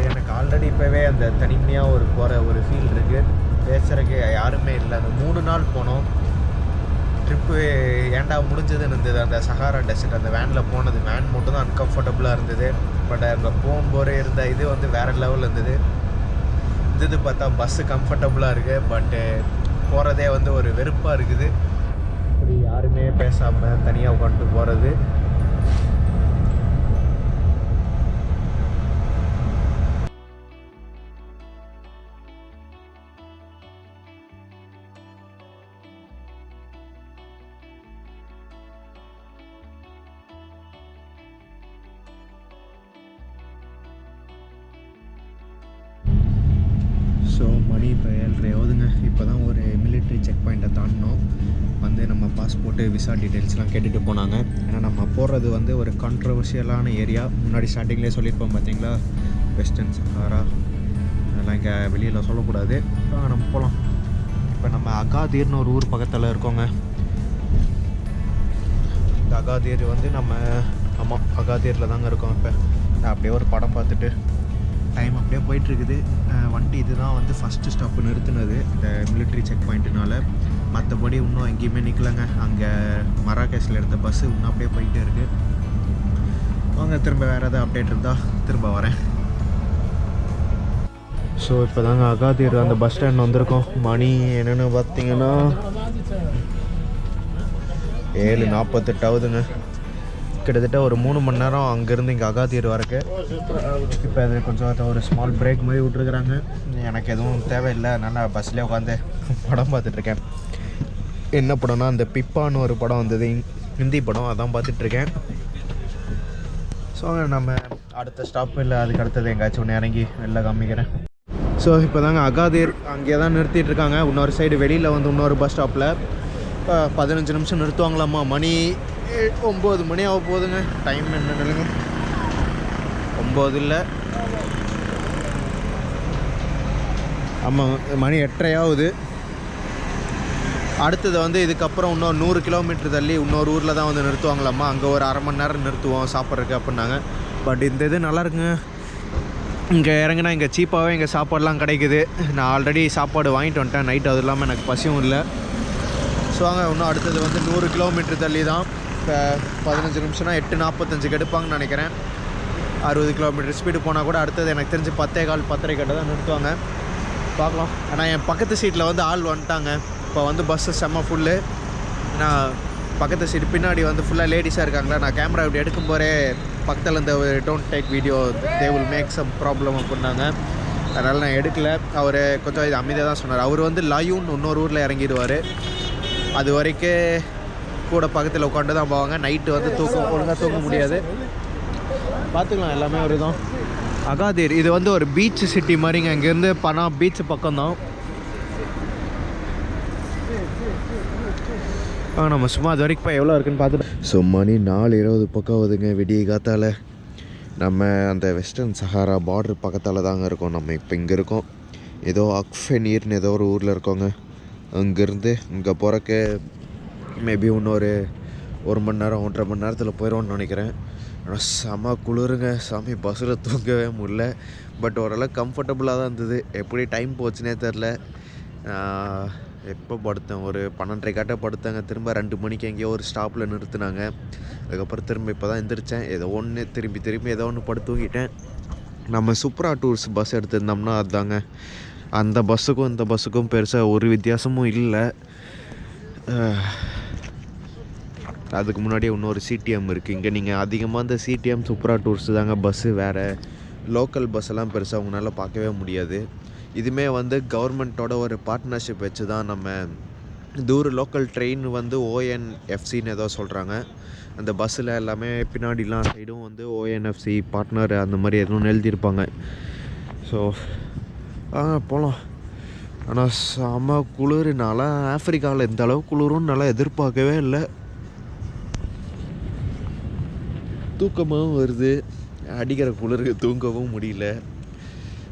எனக்கு ஆல்ரெடி இப்போவே அந்த தனிமையாக போகிற ஒரு ஃபீல் இருக்குது. பேசுகிறதுக்கு யாருமே இல்லை. அந்த 3 நாள் போனோம் ட்ரிப்பு. ஏன்டா முடிஞ்சதுன்னு இருந்தது. அந்த சஹாரா டெசர்ட் அந்த வேனில் போனது, வேன் மட்டும் தான் அன்கம்ஃபர்டபுளாக இருந்தது. பட் அங்கே போகும்போதே இருந்த இது வேறு லெவலில் இருந்தது. இது பார்த்தா பஸ்ஸு கம்ஃபர்டபுளாக இருக்குது. பட்டு போகிறதே ஒரு வெறுப்பாக இருக்குது. அப்படி யாருமே பேசாமல் தனியாக உட்காந்துட்டு போகிறது. ஸோ மணி இப்போ 7:30 இப்போ தான் ஒரு மிலிட்ரி செக் பாயிண்ட்டை தாண்டினோம். நம்ம பாஸ்போர்ட்டு விசா டீட்டெயில்ஸ்லாம் கேட்டுட்டு போனாங்க. ஏன்னா நம்ம போகிறது ஒரு கான்ட்ரவர்ஷியலான ஏரியா. முன்னாடி ஸ்டார்டிங்லேயே சொல்லியிருப்போம் பார்த்தீங்களா, வெஸ்டர்ன் சஹாரா அதெல்லாம் இங்கே வெளியில் சொல்லக்கூடாது. நம்ம போகலாம். இப்போ நம்ம அகாதீர்னு ஒரு ஊர் பக்கத்தில் இருக்கோங்க. இந்த அகாதீர் நம்ம அகாதீரில் தாங்க இருக்கோம். இப்போ அப்படியே ஒரு படம் பார்த்துட்டு டைம் அப்படியே போயிட்டுருக்குது. வண்டி இதுதான் ஃபஸ்ட்டு ஸ்டாப்பு நிறுத்தினது இந்த மிலிட்ரி செக் பாயிண்ட்டுனால. மற்றபடி இன்னும் எங்கேயுமே நிற்கலைங்க. அங்கே மராகேஷில் எடுத்த பஸ்ஸு இன்னும் அப்படியே போயிட்டே இருக்குது. வாங்க திரும்ப வேறு எதாவது அப்டேட் இருந்தால் திரும்ப வரேன். ஸோ இப்போ தாங்க அகாதீர் அந்த பஸ் ஸ்டாண்ட் வந்திருக்கோம். மணி என்னென்னு பார்த்தீங்கன்னா 7:48 ஆகுதுங்க. கிட்டத்தட்ட ஒரு 3 மணி நேரம் அங்கேருந்து இங்கே அகாதீர் வரக்கு. இப்போ அது கொஞ்சம் ஒரு ஸ்மால் பிரேக் மாதிரி விட்ருக்குறாங்க. எனக்கு எதுவும் தேவையில்லை, அதனால் பஸ்லேயே உட்காந்து படம் பார்த்துட்ருக்கேன். என்ன படம்னா அந்த பிப்பான்னு ஒரு படம் வந்தது, ஹிந்தி படம், அதான் பார்த்துட்ருக்கேன். ஸோ நம்ம அடுத்த ஸ்டாப் இல்லை அதுக்கு அடுத்தது எங்கேயாச்சும் ஒன்று இறங்கி வெளில காமிக்கிறேன். ஸோ இப்போ தாங்க அகாதீர் அங்கே தான் நிறுத்திட்டுருக்காங்க. இன்னொரு சைடு வெளியில் இன்னொரு பஸ் ஸ்டாப்பில் 15 நிமிஷம் நிறுத்துவாங்களாம்மா. மணி 9 மணி ஆக போகுதுங்க. டைம் என்ன நிலுங்க, 9 இல்லை, ஆமாம் மணி 8:30 ஆகுது. அடுத்தது இதுக்கப்புறம் இன்னொரு 100 கிலோமீட்டர் தள்ளி இன்னொரு ஊரில் தான் நிறுத்துவாங்களாம்மா. அங்கே ஒரு அரை மணி நேரம் நிறுத்துவோம் சாப்பிட்றதுக்கு அப்படின்னாங்க. பட் இந்த இது நல்லா இருக்குங்க. இங்கே இறங்கினா இங்கே சீப்பாகவே இங்கே சாப்பாடெலாம் கிடைக்குது. நான் ஆல்ரெடி சாப்பாடு வாங்கிட்டு வந்துட்டேன் நைட். அது இல்லாமல் எனக்கு பசியும் இல்லை. ஸோ அங்கே இன்னும் அடுத்தது 100 கிலோமீட்டர் தள்ளி தான். இப்போ 15 நிமிஷம்னா 8:45 எடுப்பாங்கன்னு நினைக்கிறேன். 60 கிலோமீட்டர் ஸ்பீடு போனால் கூட அடுத்தது எனக்கு தெரிஞ்சு 10:15 10:30 தான் நிறுத்துவாங்க. பார்க்கலாம். ஆனால் என் பக்கத்து சீட்டில் ஆள் வந்துட்டாங்க. இப்போ பஸ்ஸு செம்ம ஃபுல்லு. நான் பக்கத்து சீட்டு பின்னாடி ஃபுல்லாக லேடிஸாக இருக்காங்களா. நான் கேமரா இப்படி எடுக்கும் போதே பக்கத்தில் இந்த don't take video, they will make some problem அப்படின்னாங்க. அதனால் நான் எடுக்கலை. அவர் கொஞ்சம் இது அமைதியாக தான் சொன்னார். அவர் லாயூன்னு இன்னொரு ஊரில் இறங்கிடுவார். அது வரைக்கும் கூட பக்கத்தில் உட்காந்து தான் போவாங்க. நைட்டு ஒழுங்காக தூங்க முடியாது. பார்த்துக்கலாம், எல்லாமே ஒரு தான். அகாதீர் இது வந்து ஒரு பீச் சிட்டி மாதிரிங்க. இங்கேருந்து பனா பீச் பக்கம்தான். நம்ம சும்மா அது வரைக்கும் இப்போ எவ்வளோ இருக்குன்னு பார்த்துட்டு. ஸோ மணி 4:20 பக்கம் ஆகுதுங்க விடிய காத்தால். நம்ம அந்த வெஸ்டர்ன் சஹாரா பார்டர் பக்கத்தால் தாங்க இருக்கோம். நம்ம இப்போ இங்கே இருக்கோம். ஏதோ அக்ஃபெனீர்னு ஏதோ ஒரு ஊரில் இருக்கோங்க. அங்கேருந்து இங்கே போகிறக்கு மேபி இன்னொரு 1 மணி நேரம் 1.5 மணி நேரத்தில் போயிடுவோன்னு நினைக்கிறேன். ஆனால் செம குளிருங்க சாமி. பஸ்ஸில் தூங்கவே முடியல. பட் ஓரளவுக்கு கம்ஃபர்டபுளாக தான் இருந்தது. எப்படி டைம் போச்சுனே தெரில. எப்போ படுத்தேன், ஒரு 12:30 படுத்தேங்க. திரும்ப 2 மணிக்கு எங்கேயோ ஒரு ஸ்டாப்பில் நிறுத்தினாங்க. அதுக்கப்புறம் திரும்ப இப்போ தான் எந்திரிச்சேன். ஏதோ ஒன்று திரும்பி ஏதோ ஒன்று படுத்து தூங்கிட்டேன். நம்ம சுப்ரா டூர்ஸ் பஸ் எடுத்திருந்தோம்னா அதுதாங்க. அந்த பஸ்ஸுக்கும் இந்த பஸ்ஸுக்கும் பெருசாக ஒரு வித்தியாசமும் இல்லை. அதுக்கு முன்னாடியே இன்னொரு சிடிஎம் இருக்குது இங்கே. நீங்கள் அதிகமாக இந்த சிடிஎம் சுப்ரா டூர்ஸ் தாங்க பஸ்ஸு. வேறு லோக்கல் பஸ்ஸெல்லாம் பெருசாக உங்களால் பார்க்கவே முடியாது. இதுவுமே வந்து கவர்மெண்ட்டோட ஒரு பார்ட்னர்ஷிப் வச்சு தான் நம்ம தூர லோக்கல் ட்ரெயின் வந்து ONFCன்னு ஏதோ சொல்கிறாங்க. அந்த பஸ்ஸில் எல்லாமே பின்னாடிலாம் சைடும் வந்து ONFC பார்ட்னர் அந்த மாதிரி எதுவும் எழுதியிருப்பாங்க. ஸோ போகலாம். ஆனால் செம குளிர்னால ஆஃப்ரிக்காவில் இந்த அளவு குளிரும் நல்லா எதிர்பார்க்கவே இல்லை. தூக்கமாகவும் வருது. அடிக்கிற குளிருக்கு தூங்கவும் முடியல.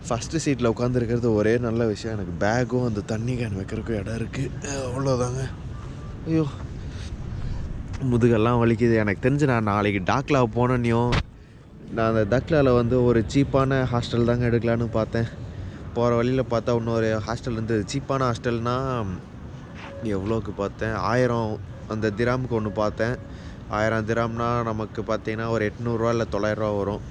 ஃபஸ்ட்டு சீட்டில் உட்காந்துருக்கிறது ஒரே நல்ல விஷயம். எனக்கு பேக்கும் அந்த தண்ணி கேன் வைக்கிறதுக்கும் இடம் இருக்குது. அவ்வளோதாங்க. ஐயோ முதுகெல்லாம் வலிக்குது. எனக்கு தெரிஞ்சு நான் நாளைக்கு டாக்லா போனோன்னையும் நான் அந்த தக்லாவில் வந்து ஒரு சீப்பான ஹாஸ்டல் தாங்க எடுக்கலான்னு பார்த்தேன். போகிற வழியில் பார்த்தா இன்னொரு ஹாஸ்டல் இருந்தது. சீப்பான ஹாஸ்டல்னால் எவ்வளோக்கு பார்த்தேன், 1000 அந்த திராமுக்கு ஒன்று பார்த்தேன். 1000 திராம்னா நமக்கு பார்த்தீங்கன்னா ஒரு 800 இல்லை 900 வரும்.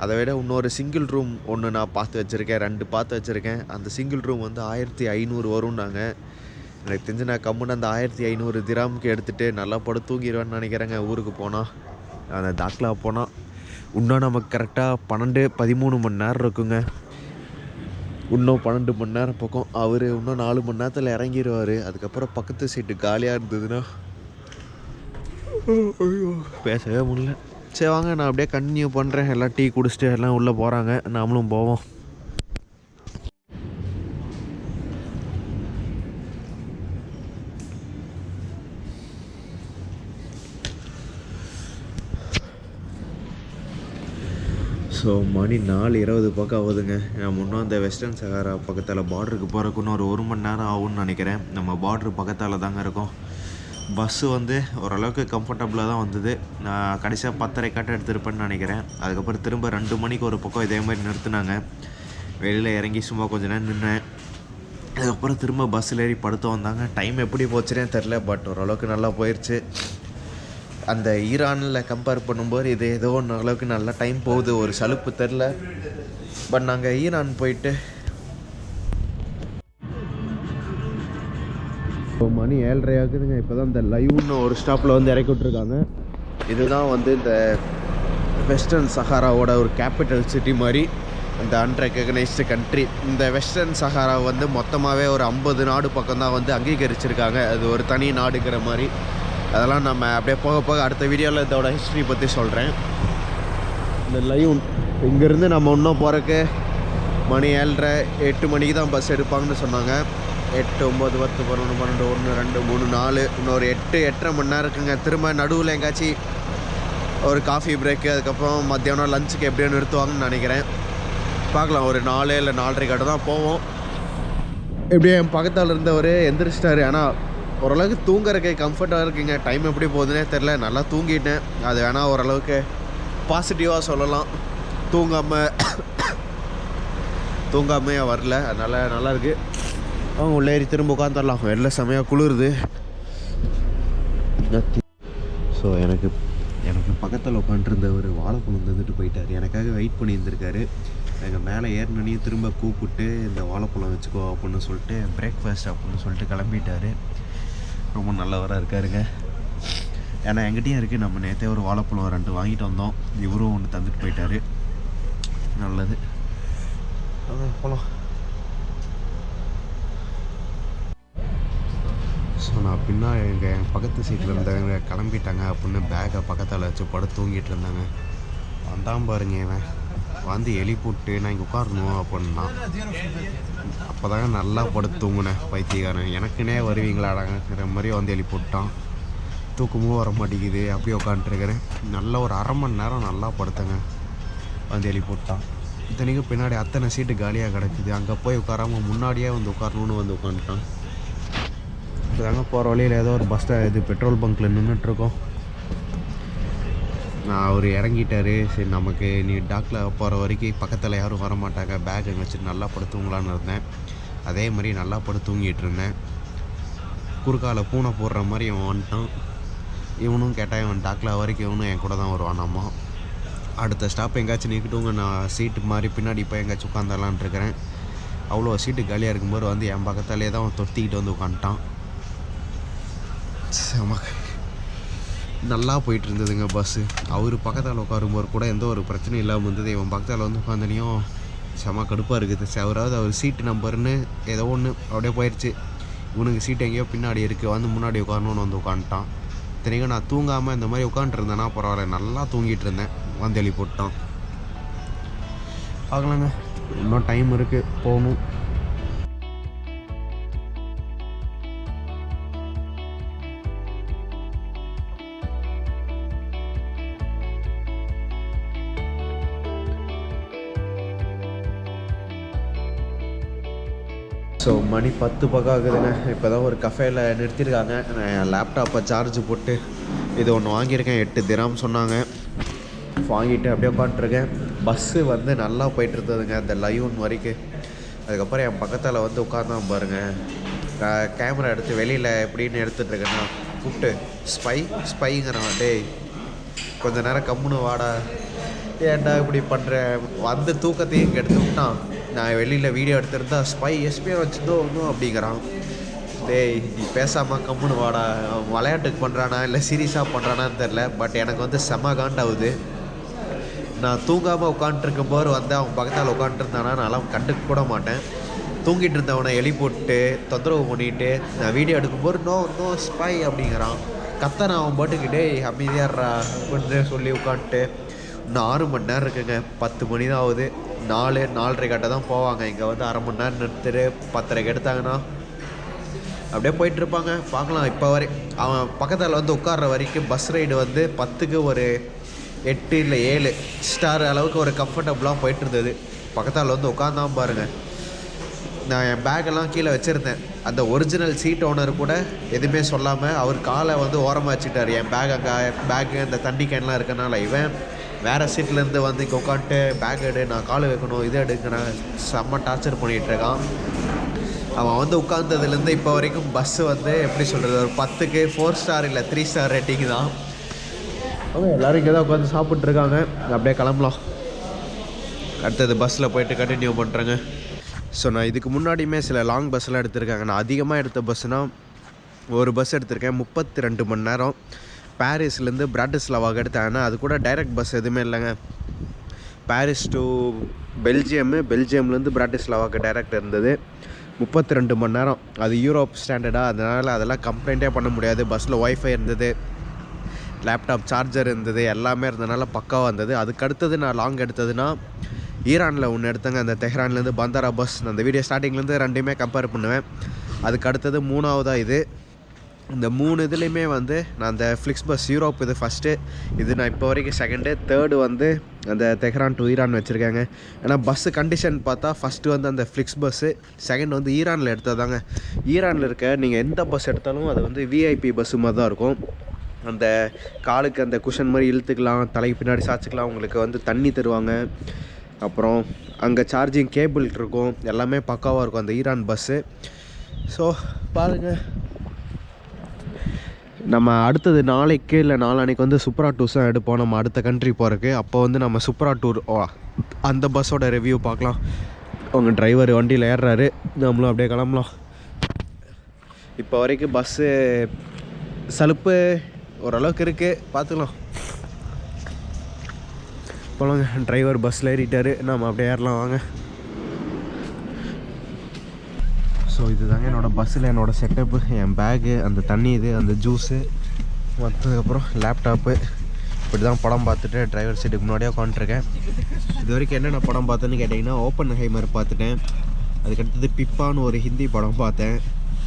அதை விட இன்னொரு சிங்கிள் ரூம் ஒன்று நான் பார்த்து வச்சுருக்கேன். 2 பார்த்து வச்சுருக்கேன். அந்த சிங்கிள் ரூம் வந்து 1500 வரும்னாங்க. எனக்கு தெரிஞ்சு நான் கம்முன்னு அந்த 1500 திராமுக்கு எடுத்துகிட்டு நல்லா படுத்து தூங்கிடுவேன்னு நினைக்கிறேங்க. ஊருக்கு போனால் அந்த தாக்லா போனால் இன்னும் நமக்கு கரெக்டாக 12-13 மணி நேரம் இருக்குங்க. இன்னும் 12 மணி நேரம் பக்கம். அவர் இன்னும் 4 மணி நேரத்தில் இறங்கிடுவார். அதுக்கப்புறம் பக்கத்து சீட்டு காலியாக இருந்ததுன்னா பேசவே முடியல. சரி வாங்க, நான் அப்படியே கண்டினியூ பண்ணுறேன். எல்லாம் டீ குடிச்சிட்டு எல்லாம் உள்ளே போகிறாங்க, நாமளும் போவோம். ஸோ மணி 4:20 பக்கம் ஆகுதுங்க. நம்ம இன்னும் அந்த வெஸ்டர்ன் சஹாரா பக்கத்தில் பார்டருக்கு போகிறதுக்கு இன்னும் ஒரு 1 மணி நேரம் ஆகும்னு நினைக்கிறேன். நம்ம பார்டரு பக்கத்தால் தாங்க இருக்கோம். பஸ்ஸு வந்து ஓரளவுக்கு கம்ஃபர்டபுளாக தான் வந்தது. நான் கடைசியாக 10:30 எடுத்துருப்பேன்னு நினைக்கிறேன். அதுக்கப்புறம் திரும்ப 2 மணிக்கு ஒரு பக்கம் இதே மாதிரி நிறுத்தினாங்க. வெளியில் இறங்கி சும்மா கொஞ்ச நேரம் நின்றேன். அதுக்கப்புறம் திரும்ப பஸ்ஸில் ஏறி படுத்து வந்தாங்க. டைம் எப்படி போச்சுனே தெரில. பட் ஓரளவுக்கு நல்லா போயிடுச்சு. அந்த ஈரானில் கம்பேர் பண்ணும்போது இது ஏதோ ஒன்று அளவுக்கு நல்லா டைம் போகுது. ஒரு சலுப்பு தெரில. பட் நாங்கள் ஈரான் போயிட்டு மணி 7:30 ஆகுதுங்க. இப்போ தான் இந்த லைவ்னு ஒரு ஸ்டாப்பில் வந்து இறக்கி விட்ருக்காங்க. இதுதான் வந்து இந்த வெஸ்டர்ன் சஹாராவோட ஒரு கேபிட்டல் சிட்டி மாதிரி, இந்த அன்ரெகனைஸ்டு கண்ட்ரி. இந்த வெஸ்டர்ன் சஹாரா வந்து மொத்தமாகவே ஒரு 50 நாடு பக்கம் தான் வந்து அங்கீகரிச்சிருக்காங்க. அது ஒரு தனி நாடுங்கிற மாதிரி. அதெல்லாம் நம்ம அப்படியே போக போக அடுத்த வீடியோவில் இதோட ஹிஸ்ட்ரி பற்றி சொல்கிறேன். இந்த லைவ் இங்கேருந்து நம்ம இன்னும் போகிறக்கு மணி 7:30 8 மணிக்கு தான் பஸ் எடுப்பாங்கன்னு சொன்னாங்க. 8 9 10 11 12 1 2 3 4 இன்னொரு 8-8.5 மணி நேரம் இருக்குங்க. திரும்ப நடுவில் எங்காச்சும் ஒரு காஃபி பிரேக்கு, அதுக்கப்புறம் மத்தியானம் லஞ்சுக்கு எப்படியோ நிறுத்துவாங்கன்னு நினைக்கிறேன். பார்க்கலாம். ஒரு 4 இல்லை 4:30 தான் போவோம். எப்படியும் என் பக்கத்தால் இருந்தவர் எந்திரிச்சிட்டாரு. ஆனால் ஓரளவுக்கு தூங்குறதுக்கு கம்ஃபர்ட்டாக இருக்குங்க. டைம் எப்படி போகுதுன்னே தெரில. நல்லா தூங்கிட்டேன். அது வேணால் ஓரளவுக்கு பாசிட்டிவாக சொல்லலாம். தூங்காமையே வரல. அதனால் நல்லாயிருக்கு. அவங்க உள்ளே ஏறி திரும்ப உட்காந்துடலாம். வெளில செமையாக குளிருது. ஸோ எனக்கு பக்கத்தில் உட்காந்துருந்த ஒரு வாழைப்பழம் தந்துட்டு போயிட்டார். எனக்காக வெயிட் பண்ணியிருந்திருக்காரு. எங்கள் மேலே ஏறினனையும் திரும்ப கூப்பிட்டு இந்த வாழைப்பழம் வச்சுக்கோ அப்படின்னு சொல்லிட்டு பிரேக்ஃபாஸ்ட் அப்படின்னு சொல்லிட்டு கிளம்பிட்டார். ரொம்ப நல்லவராக இருக்காருங்க. ஏன்னா எங்கிட்டையும் இருக்குது. நம்ம நேற்றே ஒரு வாழைப்பழம் 2 வாங்கிட்டு வந்தோம். இவரும் ஒன்று தந்துட்டு போயிட்டார். நல்லது. போகலாம். ஸோ நான் பின்னாடி என் பக்கத்து சீட்டில் இருந்தவங்க கிளம்பிட்டாங்க அப்படின்னு பேக்கை பக்கத்தில் வச்சு படுத்து தூங்கிட்டு இருந்தாங்க. வந்தான் பாருங்க இவன் வந்து எழுப்பிவிட்டு நான் இங்கே உட்காரணும் அப்படின்னா அப்போ தாங்க நல்லா படுத்து தூங்குனேன் பைத்தியக்காரன். எனக்குன்னே வருவீங்களாடாங்கிற மாதிரி வந்து எழுப்பிவிட்டான். தூக்கமும் வர மாட்டேங்குது, அப்படியே உட்காந்துருக்கிறேன். நல்ல ஒரு அரை மணி நேரம் நல்லா படுத்தேங்க. வந்து எழுப்பிவிட்டான். இத்தனைக்கும் பின்னாடி அத்தனை சீட்டு காலியாக கிடக்குது. அங்கே போய் உட்காராமல் முன்னாடியே வந்து உட்காரணுன்னு வந்து உட்காந்துட்டான். இப்போ தாங்க போகிற வழியில் ஏதோ ஒரு இது பெட்ரோல் பங்க்கில் நின்றுட்டுருக்கோம். அவர் இறங்கிட்டார். சரி நமக்கு நீ டாக்ல போகிற வரைக்கும் பக்கத்தில் யாரும் வர மாட்டாங்க, பேக் அங்கே வச்சுட்டு நல்லா படுத்துங்களான்னு இருந்தேன். அதே மாதிரி நல்லா படுத்து தூங்கிட்டு இருந்தேன். குறுக்கால பூனை போடுற மாதிரி இவன் வந்துட்டான். இவனும் கேட்டால் இவன் டாக்ல வரைக்கும் இவனும் என் கூட தான் வருவானாமா. அடுத்த ஸ்டாப் எங்கேயாச்சும் நிற்கட்டுங்க, நான் சீட்டு மாதிரி பின்னாடி இப்போ எங்கேயாச்சும் உட்காந்துடலான் இருக்கிறேன். அவ்வளோ சீட்டு காலியாக இருக்கும்போது வந்து என் பக்கத்தாலே தான் அவன் தொத்திக்கிட்டு வந்து உட்காந்துட்டான். நல்லா போயிட்டு இருந்ததுங்க பஸ்ஸு. அவர் பக்கத்தால் உட்காரும்போது கூட எந்த ஒரு பிரச்சனையும் இல்லாமல் இருந்தது. இவன் பக்கத்தால் வந்து உட்காந்தனையும் செம கடுப்பாக இருக்குது. அவராவது அவர் சீட்டு நம்பர்னு ஏதோ ஒன்று அப்படியே போயிடுச்சு. இவனுக்கு சீட்டு எங்கேயோ பின்னாடி இருக்குது, வந்து முன்னாடி உட்காரணுன்னு வந்து உட்காந்துட்டான். இத்தனைக்கும் நான் தூங்காமல் இந்த மாதிரி உட்காந்துருந்தேன்னா பரவாயில்ல, நல்லா தூங்கிட்டு இருந்தேன். வந்து எழுப்பி போட்டான். பார்க்கலாங்க, இன்னும் டைம் இருக்குது, போகணும். ஸோ மணி 10 பக்கம் ஆகுதுங்க. இப்போ தான் ஒரு கஃபேயில் நிறுத்தியிருக்காங்க. நான் லேப்டாப்பை சார்ஜ் போட்டு இது ஒன்று வாங்கியிருக்கேன். 8 திராம் சொன்னாங்க. வாங்கிட்டு அப்படியே உட்காந்துருக்கேன். பஸ்ஸு வந்து நல்லா போயிட்டு இருந்ததுங்க அந்த லைவ் வரைக்கும். அதுக்கப்புறம் என் பக்கத்தில் வந்து உட்காந்தான் பாருங்கள். கேமரா எடுத்து வெளியில் எப்படின்னு எடுத்துகிட்ருக்கேன்னா கூப்பிட்டு ஸ்பைங்கிறான். டேய் கொஞ்சம் நேரம் கம்முன்னு வாடா, ஏன்டா இப்படி பண்ணுறேன். வந்து தூக்கத்தையும் எடுத்து விட்டான். நான் வெளியில் வீடியோ எடுத்துருந்தா எஸ்பியை வச்சுதோ ஒன்றும் அப்படிங்கிறான். டேய் நீ பேசாமல் கம்முன்னு வாடா. அவன் விளையாட்டுக்கு பண்ணுறானா இல்லை சீரியஸாக பண்ணுறானான்னு தெரில. பட் எனக்கு வந்து செம காண்டாகுது. நான் தூங்காமல் உட்காண்ட்ருக்கும் போது வந்து அவன் பக்கத்தால் உட்காண்ட்ருந்தானா நான்லாம் கண்டுக்க கூட மாட்டேன். தூங்கிட்டு இருந்தவனை எழுப்பிவிட்டு தொந்தரவு பண்ணிவிட்டு நான் வீடியோ எடுக்கும்போது நோ ஸ்பை அப்படிங்கிறான். கத்தனை அவன் பாட்டுக்கிட்டே அமைதியாடுறா அப்படின்னு சொல்லி உட்காந்துட்டு இன்னும் 6 மணி நேரம் இருக்குங்க. 10 மணி தான் ஆகுது. 4:30 கட்ட தான் போவாங்க. இங்கே வந்து அரை மணி நேரம் நிறுத்துட்டு 10:30 எடுத்தாங்கன்னா அப்படியே போயிட்டுருப்பாங்க. பார்க்கலாம். இப்போ வரை அவன் பக்கத்தில் வந்து உட்கார்ற வரைக்கும் பஸ் ரைடு வந்து 10க்கு ஒரு 8 இல்லை 7 ஸ்டார் அளவுக்கு ஒரு கம்ஃபர்டபுளாக போயிட்டு இருந்தது. பக்கத்தால் வந்து உட்காந்தான் பாருங்கள். நான் என் பேக்கெல்லாம் கீழே வச்சுருந்தேன். அந்த ஒரிஜினல் சீட் ஓனர் கூட எதுவுமே சொல்லாமல் அவர் காலை வந்து ஓரமாக வச்சுட்டார். என் பேக்கு அந்த தண்ணி கேன்லாம் இருக்கனால இவன் வேறு சீட்லேருந்து வந்து இங்கே உட்காந்துட்டு பேக் எடு, நான் கால் வைக்கணும், இதை எடுக்கிறேன், செம்ம டார்ச்சர் பண்ணிகிட்ருக்கான். அவன் வந்து உட்காந்ததுலேருந்து இப்போ வரைக்கும் பஸ்ஸு வந்து எப்படி சொல்கிறது, ஒரு 10க்கு 4 ஸ்டார் இல்லை 3 ஸ்டார் ரேட்டிங் தான். அவங்க எல்லோரும் இங்கே தான் உட்காந்து சாப்பிட்ருக்காங்க. அப்படியே கிளம்பலாம். அடுத்தது பஸ்ஸில் போய்ட்டு கண்டினியூ பண்ணுறேங்க. ஸோ நான் இதுக்கு முன்னாடியுமே சில லாங் பஸ்ஸெலாம் எடுத்திருக்காங்க. நான் அதிகமாக எடுத்த பஸ்ஸுனால் ஒரு பஸ் எடுத்திருக்கேன் 32 மணி நேரம். பாரிஸ்லேருந்து பிராட்டிஸ்லாவாக எடுத்தாங்கன்னா அது கூட டைரக்ட் பஸ் எதுவுமே இல்லைங்க. பாரிஸ் டு பெல்ஜியம்லேருந்து பிராட்டிஸ்லாவாக்கு டைரக்ட் இருந்தது. 32 மணி நேரம். அது யூரோப் ஸ்டாண்டர்டாக, அதனால் அதெல்லாம் கம்ப்ளைண்ட்டே பண்ண முடியாது. பஸ்ஸில் ஒய்ஃபை இருந்தது, லேப்டாப் சார்ஜர் இருந்தது, எல்லாமே இருந்ததுனால பக்காவாக இருந்தது. அதுக்கு அடுத்தது நான் லாங் எடுத்ததுன்னா ஈரானில் ஒன்று எடுத்தேங்க. அந்த தெஹ்ரான்லேருந்து பந்தாரா பஸ். நான் அந்த வீடியோ ஸ்டார்டிங்லேருந்து ரெண்டுமே கம்பேர் பண்ணுவேன். அதுக்கு அடுத்தது 3ஆவதாக இது. இந்த 3 இதுலேயுமே வந்து நான் அந்த ஃப்ளிக்ஸ் பஸ் யூரோப் இது ஃபஸ்ட்டு, இது நான் இப்போ வரைக்கும் செகண்டு, தேர்டு வந்து அந்த தெஹ்ரான் டு ஈரான் வச்சுருக்காங்க. ஏன்னா பஸ்ஸு கண்டிஷன் பார்த்தா ஃபஸ்ட்டு வந்து அந்த ஃப்ளிக்ஸ் பஸ்ஸு, செகண்ட் வந்து ஈரானில் எடுத்ததாங்க. ஈரானில் இருக்க நீங்கள் எந்த பஸ் எடுத்தாலும் அது வந்து விஐபி பஸ்ஸு மாதிரி தான் இருக்கும். அந்த காலுக்கு அந்த குஷன் மாதிரி இழுத்துக்கலாம், தலைக்கு பின்னாடி சாய்ச்சிக்கலாம், உங்களுக்கு வந்து தண்ணி தருவாங்க, அப்புறம் அங்கே சார்ஜிங் கேபிள் இருக்கும், எல்லாமே பக்காவாக இருக்கும் அந்த ஈரான் பஸ்ஸு. ஸோ பாருங்கள், நம்ம அடுத்தது நாளைக்கு இல்லை நாளான்னைக்கு வந்து சுப்ரா டூர்ஸ் தான் எடுப்போம் நம்ம அடுத்த கண்ட்ரி போகிறதுக்கு. அப்போ வந்து நம்ம சுப்ரா டூர் அந்த பஸ்ஸோட ரிவ்யூ பார்க்கலாம். அவங்க டிரைவர் வண்டியில் ஏறுறாரு, நம்மளும் அப்படியே கிளம்பலாம். இப்போ வரைக்கும் பஸ்ஸு சலுப்பு ஓரளவுக்கு இருக்குது, பார்த்துக்கலாம். போலாங்க. டிரைவர் பஸ்ஸில் ஏறிட்டார், நம்ம அப்படியே ஏறலாம் வாங்க. ஸோ இதுதாங்க என்னோடய பஸ்ஸில் என்னோடய செட்டப்பு. என் பேகு, அந்த தண்ணி இது, அந்த ஜூஸு, மற்றதுக்கப்புறம் லேப்டாப்பு, இப்படி தான் படம் பார்த்துட்டு டிரைவர் சீட்டுக்கு முன்னாடியே உட்காந்துருக்கேன். இது வரைக்கும் என்னென்ன படம் பார்த்தேன்னு கேட்டிங்கன்னா ஓப்பன்ஹைமர் பார்த்துட்டேன். அதுக்கடுத்தது பிப்பான்னு ஒரு ஹிந்தி படம் பார்த்தேன்.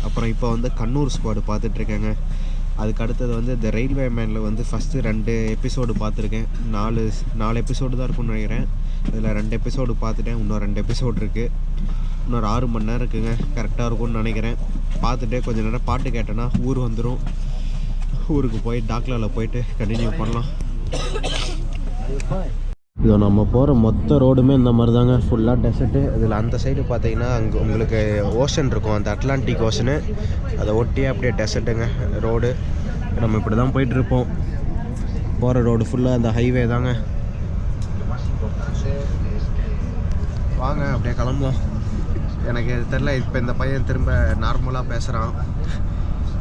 அப்புறம் இப்போ வந்து கண்ணூர் ஸ்குவாடு பார்த்துட்ருக்கேங்க. அதுக்கு அடுத்தது வந்து இந்த ரயில்வே மேனில் வந்து ஃபஸ்ட்டு 2 எபிசோடு பார்த்துருக்கேன். 4 எபிசோடு தான் இருக்கும்னு நினைக்கிறேன். அதில் 2 எபிசோடு பார்த்துட்டேன். இன்னும் 2 எபிசோடு இருக்குது. இன்னொரு 6 மணி நேரம் இருக்குங்க. கரெக்டாக இருக்கும்னு நினைக்கிறேன். பார்த்துட்டு கொஞ்சம் நேரம் பாட்டு கேட்டேன்னா ஊர் வந்துடும். ஊருக்கு போய் டாக்லாவில் போயிட்டு கண்டினியூ பண்ணலாம். இதோ நம்ம போகிற மொத்த ரோடுமே இந்த மாதிரி தாங்க, ஃபுல்லாக டெசர்ட்டு. இதில் அந்த சைடு பார்த்தீங்கன்னா அங்கே உங்களுக்கு ஓஷன் இருக்கும், அந்த அட்லாண்டிக் ஓஷனு. அதை ஒட்டியே அப்படியே டெசர்ட்டுங்க ரோடு. நம்ம இப்படி தான் போயிட்டுருப்போம். போகிற ரோடு ஃபுல்லாக அந்த ஹைவே தாங்க. வாங்க அப்படியே கிளம்பலாம். எனக்கு தெரில, இப்போ இந்த பையன் திரும்ப நார்மலாக பேசுகிறான்.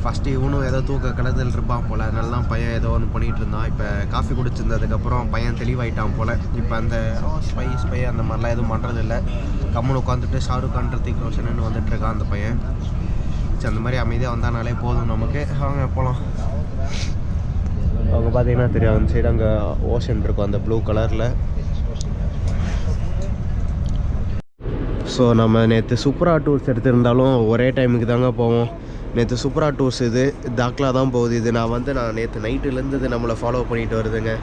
ஃபஸ்ட்டு இவனும் ஏதோ தூக்க கலத்தில் இருப்பான் போல், அதனால தான் பையன் ஏதோ ஒன்று பண்ணிகிட்டு இருந்தான். இப்போ காஃபி குடிச்சிருந்ததுக்கப்புறம் பையன் தெளிவாயிட்டான் போல். இப்போ அந்த ஸ்பை அந்த மாதிரிலாம் எதுவும் பண்ணுறதில்ல. கம்முன்னு உட்காந்துட்டு ஷாருக் கான் ரித்திக் ரோஷன்னு வந்துட்டுருக்கான் அந்த பையன். சரி, அந்த மாதிரி அமைதியாக வந்தானாலே போதும் நமக்கு. அவங்க போகலாம். அவங்க பார்த்தீங்கன்னா தெரியும், அந்த சைடு அங்கே ஓஷன் இருக்கும் அந்த ப்ளூ கலரில். ஸோ நம்ம நேற்று சூப்பரா டூர்ஸ் எடுத்திருந்தாலும் ஒரே டைமுக்கு தாங்க போவோம். நேற்று சூப்பரா டூர்ஸ் இது தாக்லா தான் போகுது. இது நான் நேற்று நைட்டுலேருந்து இது நம்மளை ஃபாலோ பண்ணிட்டு வருதுங்க.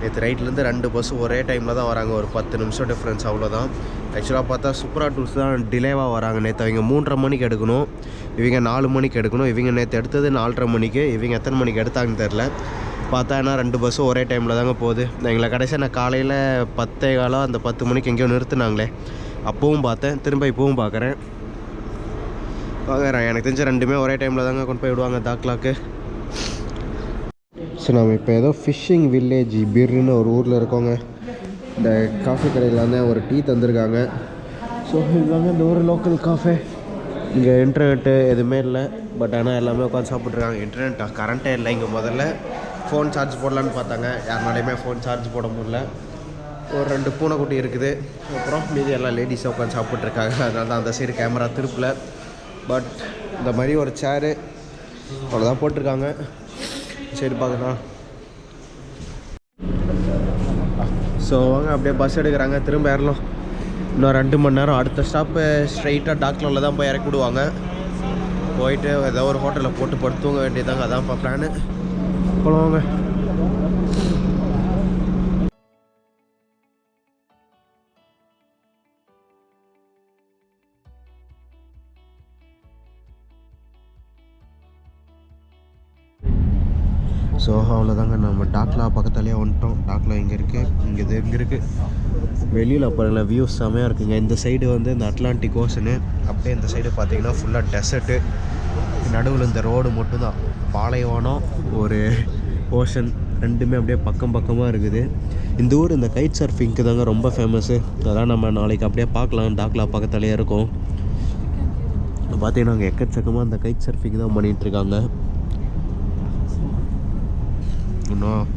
நேற்று நைட்லேருந்து 2 பஸ்ஸு ஒரே டைமில் தான் வராங்க. ஒரு 10 நிமிஷம் டிஃப்ரென்ஸ், அவ்வளோதான். ஆக்சுவலாக பார்த்தா சூப்பரா டூர்ஸ் தான் டிலேவாக வராங்க. நேற்று அவங்க 3:30 மணிக்கு எடுக்கணும், இவங்க 4 மணிக்கு எடுக்கணும். இவங்க நேற்று எடுத்தது 4:30 மணிக்கு, இவங்க எத்தனை மணிக்கு எடுத்தாங்கன்னு தெரில. பார்த்தா ஏன்னா 2 பஸ்ஸும் ஒரே டைமில் தாங்க போகுது. எங்களை கடைசியாக நான் காலையில் 10:15 அந்த 10 மணிக்கு எங்கேயோ நிறுத்தினாங்களே, அப்போவும் பார்த்தேன், திரும்ப இப்போவும் பார்க்குறேன். பார்க்குறேன், எனக்கு தெரிஞ்ச 2மே ஒரே டைமில் தாங்க கொண்டு போய் விடுவாங்க தாக்லாக்கு. ஸோ நம்ம இப்போ ஏதோ ஃபிஷ்ஷிங் வில்லேஜ் பிர்னு ஒரு ஊரில் இருக்கோங்க. இந்த காஃபி கடையில் வந்து ஒரு டீ தந்திருக்காங்க. ஸோ இதுதாங்க இந்த ஒரு லோக்கல் காஃபே. இங்கே இன்டர்நெட்டு எதுவுமே இல்லை, பட் ஆனால் எல்லாமே உட்காந்து சாப்பிட்ருக்காங்க. இன்டர்நெட் கரண்ட்டே இல்லை இங்கே. முதல்ல ஃபோன் சார்ஜ் போடலான்னு பார்த்தாங்க, யாருனாலையுமே ஃபோன் சார்ஜ் போட முடியல. ஒரு 2 பூனைக்குட்டி இருக்குது. அப்புறம் மீதி எல்லாம் லேடிஸை உட்காந்து சாப்பிட்ருக்காங்க. அதனால தான் அந்த சைடு கேமரா திருப்பல. பட் இந்த மாதிரி ஒரு சேரு அவ்வளோதான் போட்டிருக்காங்க. சரி பார்க்கலாம். ஸோ வாங்க அப்படியே பஸ் எடுக்கிறாங்க, திரும்ப ஏறலாம். இன்னும் 2 மணி நேரம். அடுத்த ஸ்டாப்பு ஸ்ட்ரைட்டாக டாக்லாவில் தான் போய் இறக்கி விடுவாங்க. போயிட்டு ஏதோ ஒரு ஹோட்டலில் போட்டு படுத்துவங்க வேண்டியதாங்க. அதான் இப்போ பிளானு. போகலாங்க. ஸோ அவ்வளோதாங்க, நம்ம டாக்லா பக்கத்துலேயே வந்துட்டோம். டாக்லா இங்கே இருக்குது, இங்கே இருக்குது. வெளியில் பாருங்களேன், வியூஸ் செம்மையாக இருக்குங்க. இந்த சைடு வந்து இந்த அட்லாண்டிக் ஓஷனு, அப்படியே இந்த சைடு பார்த்தீங்கன்னா ஃபுல்லாக டெசர்ட்டு. நடுவில் இந்த ரோடு மட்டும்தான் பாலைவனம், ஒரு ஓஷன், 2மே அப்படியே பக்கம் பக்கமாக இருக்குது. இந்த ஊர் இந்த கைட் சர்ஃபிங்க்கு தாங்க ரொம்ப ஃபேமஸ்ஸு. அதான் நம்ம நாளைக்கு அப்படியே பார்க்கலாம். டாக்லா பக்கத்துலேயே இருக்கும். பார்த்தீங்கன்னா அங்கே எக்கச்சக்கமாக அந்த கைட் சர்ஃபிங் தான் பண்ணிகிட்ருக்காங்க. இன்னும்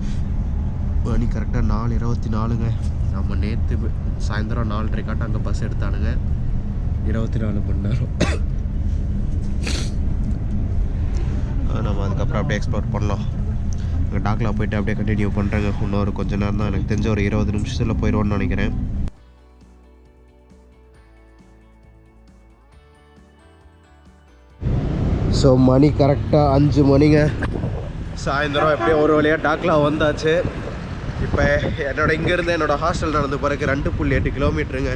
மணி கரெக்டாக 4:24ங்க. நம்ம நேற்று சாயந்தரம் 4:30 அங்கே பஸ் எடுத்தானுங்க. 24 மணி நேரம். நம்ம அதுக்கப்புறம் அப்படியே எக்ஸ்ப்ளோர் பண்ணலாம். அங்கே டாக்லா போய்ட்டு அப்படியே கண்டினியூ பண்ணுறேங்க. இன்னொரு கொஞ்சம் நேரம் தான், எனக்கு தெரிஞ்ச ஒரு 20 நிமிஷத்தில் போயிடுவோன்னு நினைக்கிறேன். ஸோ மணி கரெக்டாக 5 மணிங்க. சாயந்தரம் எப்படியும் ஒரு வழியாக டாக்லா வந்தாச்சு. இப்போ இங்கேருந்து என்னோடய ஹாஸ்டல் நடந்து போகிறதுக்கு 2.8 கிலோமீட்டருங்க.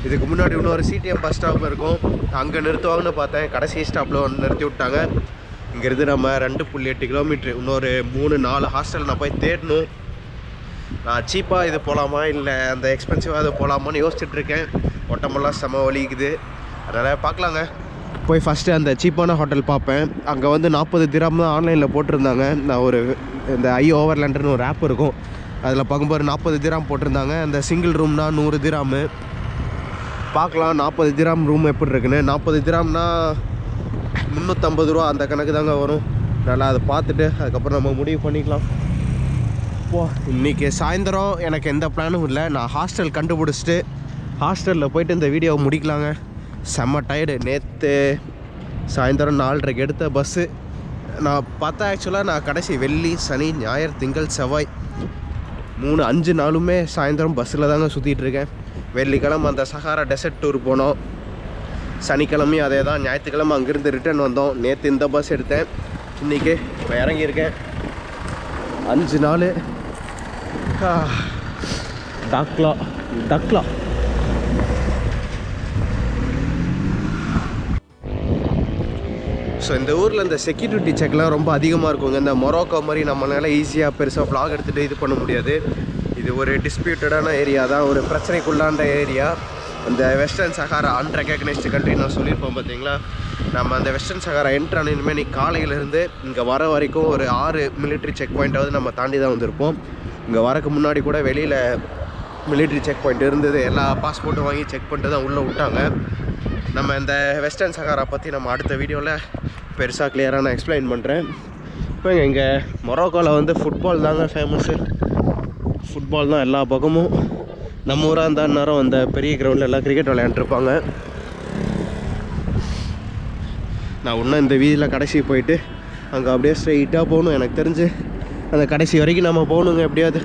இதுக்கு முன்னாடி இன்னொரு சிடிஎம் பஸ் ஸ்டாப் இருக்கும், அங்கே நிறுத்துவாங்கன்னு பார்த்தேன். கடைசி ஸ்டாப்பில் ஒன்று நிறுத்தி விட்டாங்க. இங்கேருந்து நம்ம 2.8 கிலோமீட்ரு, இன்னொரு 3-4 ஹாஸ்டல் நான் போய் தேடணும். நான் சீப்பாக இது போகலாமா இல்லை அந்த எக்ஸ்பென்சிவாக இது போகலாமான்னு யோசிச்சுட்ருக்கேன். உடம்பெல்லாம் செம வலிக்குது, அதனால் பார்க்கலாங்க. போய் ஃபஸ்ட்டு அந்த சீப்பான ஹோட்டல் பார்ப்பேன். அங்கே வந்து 40 திராம் தான் ஆன்லைனில் போட்டிருந்தாங்க. நான் ஒரு இந்த ஓவர்லேண்டர்னு ஒரு ஆப் இருக்கும், அதில் பார்க்கும்போது 40 திராம் போட்டிருந்தாங்க. அந்த சிங்கிள் ரூம்னா 100 திராமு. பார்க்கலாம் 40 திராம் ரூம் எப்படி இருக்குன்னு. 40 திராம்னா 350 ரூபா அந்த கணக்கு தாங்க வரும். நல்லா அதை பார்த்துட்டு அதுக்கப்புறம் நம்ம முடிவு பண்ணிக்கலாம். இன்றைக்கி சாயந்தரம் எனக்கு எந்த பிளானும் இல்லை. நான் ஹாஸ்டல் கண்டுபிடிச்சிட்டு ஹாஸ்டலில் போயிட்டு இந்த வீடியோவை முடிக்கலாங்க. செம்ம டயர்டு. நேற்று சாயந்தரம் 4:30 எடுத்த பஸ்ஸு நான் பார்த்தா, ஆக்சுவலாக நான் கடைசி வெள்ளி, சனி, ஞாயிறு, திங்கள், செவ்வாய் 5 நாளுமே சாயந்தரம் பஸ்ஸில் தாங்க சுற்றிட்டுருக்கேன். வெள்ளிக்கிழமை அந்த சஹாரா டெசர்ட் டூர் போனோம், சனிக்கிழமையும் அதே தான், ஞாயிற்றுக்கிழமை அங்கேருந்து ரிட்டர்ன் வந்தோம். நேற்று இந்த பஸ் எடுத்தேன், இன்றைக்கி இப்போ இறங்கியிருக்கேன். 5 நாள். டக்லா ஸோ இந்த ஊரில் இந்த செக்யூரிட்டி செக்லாம் ரொம்ப அதிகமாக இருக்குங்க. இந்த மொரோக்கோ மாதிரி நம்மளால ஈஸியாக பெருசாக vlog எடுத்துகிட்டு இது பண்ண முடியாது. இது ஒரு டிஸ்பியூட்டடான ஏரியா தான், ஒரு பிரச்சனைக்குள்ளாண்ட ஏரியா. அந்த வெஸ்டர்ன் சஹாரா அன்ரெகக்னைஸ்டு கண்ட்ரி நான் சொல்லியிருப்போம் பார்த்தீங்களா. நம்ம அந்த வெஸ்டர்ன் சஹாரா என்ட்ரான இனிமேல் நீ காலையிலேருந்து இங்கே வர வரைக்கும் ஒரு 6 மிலிட்ரி செக் பாயிண்ட்டாவது நம்ம தாண்டி தான் வந்திருப்போம். இங்கே வரக்கு முன்னாடி கூட வெளியில் மிலிட்ரி செக் பாயிண்ட் இருந்தது, எல்லா பாஸ்போர்ட்டும் வாங்கி செக் பண்ணிட்டு தான் உள்ளே விட்டாங்க. நம்ம இந்த வெஸ்டர்ன் சஹாரா பற்றி நம்ம அடுத்த வீடியோவில் பெருசாக கிளியராக நான் எக்ஸ்பிளைன் பண்ணுறேன். இப்போ இங்கே மொரோக்கோவில் வந்து ஃபுட்பால் தாங்க ஃபேமஸ்ஸு. ஃபுட்பால் தான் எல்லா பக்கமும். நம்ம ஊராக இருந்தால் நேரம் அந்த பெரிய கிரவுண்டில் எல்லாம் கிரிக்கெட் விளையாண்டுருப்பாங்க. நான் இன்னும் இந்த வீதியில் கடைசி போயிட்டு அங்கே அப்படியே ஸ்ட்ரெயிட்டாக போகணும். எனக்கு தெரிஞ்சு அந்த கடைசி வரைக்கும் நம்ம போகணுங்க எப்படியாவது.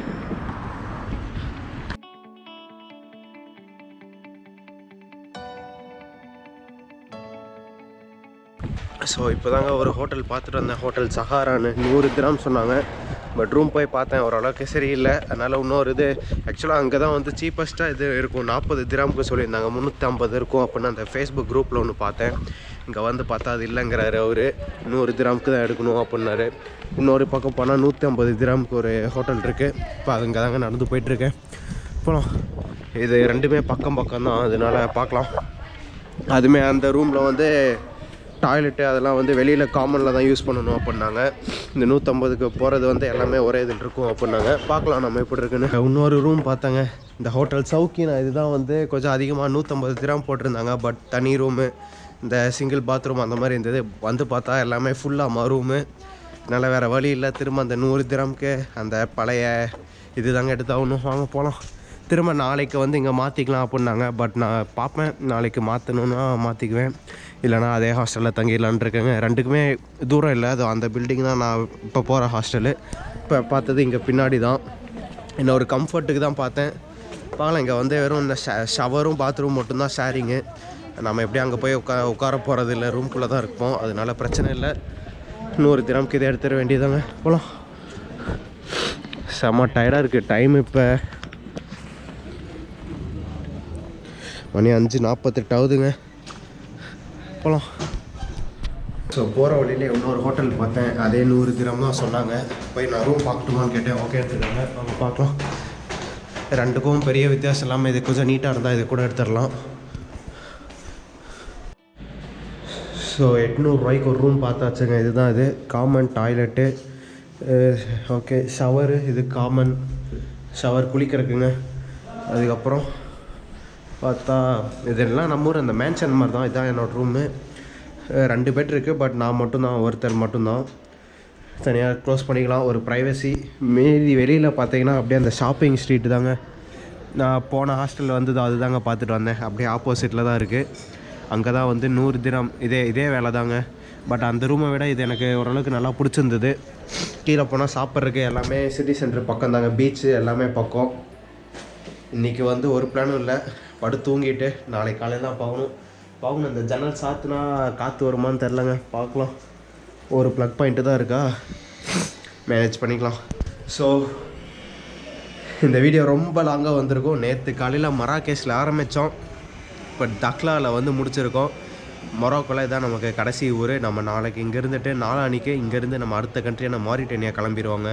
ஸோ இப்போ தாங்க ஒரு ஹோட்டல் பார்த்துட்டு வந்தேன், ஹோட்டல் சஹாரான்னு. 100 திராம் சொன்னாங்க, பட் ரூம் போய் பார்த்தேன், ஓரளவுக்கு சரியில்லை. அதனால் இன்னொரு இது ஆக்சுவலாக அங்கே தான் வந்து சீப்பஸ்ட்டாக இது இருக்கும், 40 திராமுக்கு சொல்லியிருந்தாங்க. 350 இருக்கும் அப்படின்னு அந்த ஃபேஸ்புக் குரூப்பில் ஒன்று பார்த்தேன். இங்கே வந்து பார்த்தா அது இல்லைங்கிறாரு அவர், 100 திராமுக்கு தான் எடுக்கணும் அப்படின்னாரு. இன்னொரு பக்கம் போனால் 150 திராமுக்கு ஒரு ஹோட்டல் இருக்குது. இப்போ அது இங்கே தாங்க நடந்து போயிட்டுருக்கேன். போகலாம். இது ரெண்டுமே பக்கம் தான், அதனால் பார்க்கலாம். அதுவுமே அந்த ரூமில் வந்து டாய்லெட்டு அதெல்லாம் வந்து வெளியில் காமனில் தான் யூஸ் பண்ணணும் அப்படின்னாங்க. இந்த 150க்கு போகிறது வந்து எல்லாமே ஒரே இதில் இருக்கும் அப்படின்னாங்க. பார்க்கலாம் நம்ம எப்படி இருக்குன்னு. இன்னொரு ரூம் பார்த்தாங்க, இந்த ஹோட்டல் சவுக்கினா இதுதான் வந்து கொஞ்சம் அதிகமாக 150 திராம் போட்டிருந்தாங்க. பட் தனி ரூமு, இந்த சிங்கிள் பாத்ரூம் அந்த மாதிரி இருந்தது. வந்து பார்த்தா எல்லாமே ஃபுல்லாக ரூமு. அதனால் வேறு வழி இல்லை, திரும்ப அந்த 100 திராமுக்கு அந்த பழைய இது தாங்க எடுத்தாகணும். வாங்க போகலாம். திரும்ப நாளைக்கு வந்து இங்கே மாற்றிக்கலாம் அப்படின்னாங்க. பட் நான் பார்ப்பேன், நாளைக்கு மாற்றணுன்னா மாற்றிக்குவேன், இல்லைனா அதே ஹாஸ்டலில் தங்கிடலான் இருக்கேங்க. ரெண்டுக்குமே தூரம் இல்லை, அது அந்த பில்டிங் தான் நான் இப்போ போகிற ஹாஸ்டலு. இப்போ பார்த்தது இங்கே பின்னாடி தான். இன்னும் ஒரு கம்ஃபர்ட்டுக்கு தான் பார்த்தேன். பார்க்கலாம். இங்கே வந்து வெறும் இந்த ஷவரும் பாத்ரூம் மட்டும்தான் ஷேரிங்கு. நம்ம எப்படி அங்கே போய் உட்கார போகிறது இல்லை, ரூம்குள்ளே தான் இருப்போம், அதனால பிரச்சனை இல்லை. 100 திராமுக்கு இதை எடுத்துட வேண்டியதாங்க. போகலாம். செம்ம டயர்டாக இருக்குது. டைம் இப்போ மணி 5:48 ஆகுதுங்க. போகலாம். ஸோ போகிற வழியிலே இன்னொரு ஹோட்டல் பார்த்தேன், அதே 100 திராம் தான் சொன்னாங்க. போய் நான் ரூம் பார்க்கட்டுமான்னு கேட்டேன், ஓகே எடுத்துருக்காங்க. அவங்க பார்க்கலாம். ரெண்டுக்கும் பெரிய வித்தியாசம் இல்லாமல் இது கொஞ்சம் நீட்டாக இருந்தால் இது கூட எடுத்துடலாம். ஸோ 800 ரூபாய்க்கு ஒரு ரூம் பார்த்தாச்சுங்க. இதுதான் இது காமன் டாய்லெட்டு. ஓகே, ஷவரு இது காமன் ஷவர், குளிக்கிறதுக்குங்க. அதுக்கப்புறம் பார்த்தா இதெல்லாம் நம்ம ஊர் அந்த மேன்ஷன் மாதிரி தான். இதுதான் என்னோடய ரூமு. 2 பெட் இருக்குது, பட் நான் மட்டும்தான், ஒருத்தர் மட்டும்தான். தனியாக க்ளோஸ் பண்ணிக்கலாம், ஒரு ப்ரைவசி. மீதி வெளியில் பார்த்தீங்கன்னா அப்படியே அந்த ஷாப்பிங் ஸ்ட்ரீட்டு தாங்க. நான் போன ஹாஸ்டலில் வந்து அது தாங்க பார்த்துட்டு வந்தேன். அப்படியே ஆப்போசிட்டில் தான் இருக்குது. அங்கே தான் வந்து 100 திராம் இதே வேலை தாங்க. பட் அந்த ரூமை விட இது எனக்கு ஓரளவுக்கு நல்லா பிடிச்சிருந்தது. கீழே போனால் சாப்பிட்றதுக்கு எல்லாமே சிட்டி சென்டர் பக்கம் தாங்க, பீச்சு எல்லாமே பக்கம். இன்றைக்கி வந்து ஒரு பிளானும் இல்லை, படுத்து தூங்கிட்டு நாளைக்கு காலையில் தான் பார்க்கணும். இந்த ஜன்னல் சாத்துனா காற்று வருமானு தெரிலங்க, பார்க்கலாம். ஒரு ப்ளக் பாயிண்ட்டு தான் இருக்கா, மேனேஜ் பண்ணிக்கலாம். ஸோ இந்த வீடியோ ரொம்ப லாங்காக வந்திருக்கும். நேற்று காலையில் மராகேஷில் ஆரம்பித்தோம், பட் தக்லாவில் வந்து முடிச்சிருக்கோம். மொரோக்கோவில் இதான் நமக்கு கடைசி ஊர். நம்ம நாளைக்கு இங்கே இருந்துட்டு நாளானிக்கு இங்கேருந்து நம்ம அடுத்த கண்ட்ரியான மாரிட்டேனியா கிளம்பிடுவாங்க.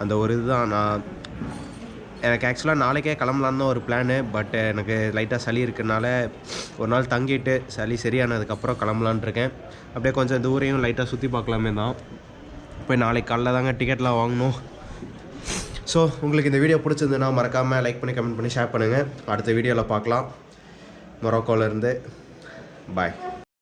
அந்த ஒரு இதுதான். எனக்கு ஆக்சுவலாக நாளைக்கே கிளம்பலான்னு தான் ஒரு பிளானு. பட் எனக்கு லைட்டாக சளி இருக்கிறதுனால ஒரு நாள் தங்கிட்டு சளி சரியானதுக்கப்புறம் கிளம்பலான் இருக்கேன். அப்படியே கொஞ்சம் இந்த ஊரையும் லைட்டாக சுற்றி பார்க்கலாமே தான். இப்போ நாளைக்கு காலைல தாங்க டிக்கெட்லாம் வாங்கணும். ஸோ உங்களுக்கு இந்த வீடியோ பிடிச்சிருந்துன்னா மறக்காமல் லைக் பண்ணி கமெண்ட் பண்ணி ஷேர் பண்ணுங்கள். அடுத்த வீடியோவில் பார்க்கலாம். மொரோக்கோவிலேருந்து பாய்.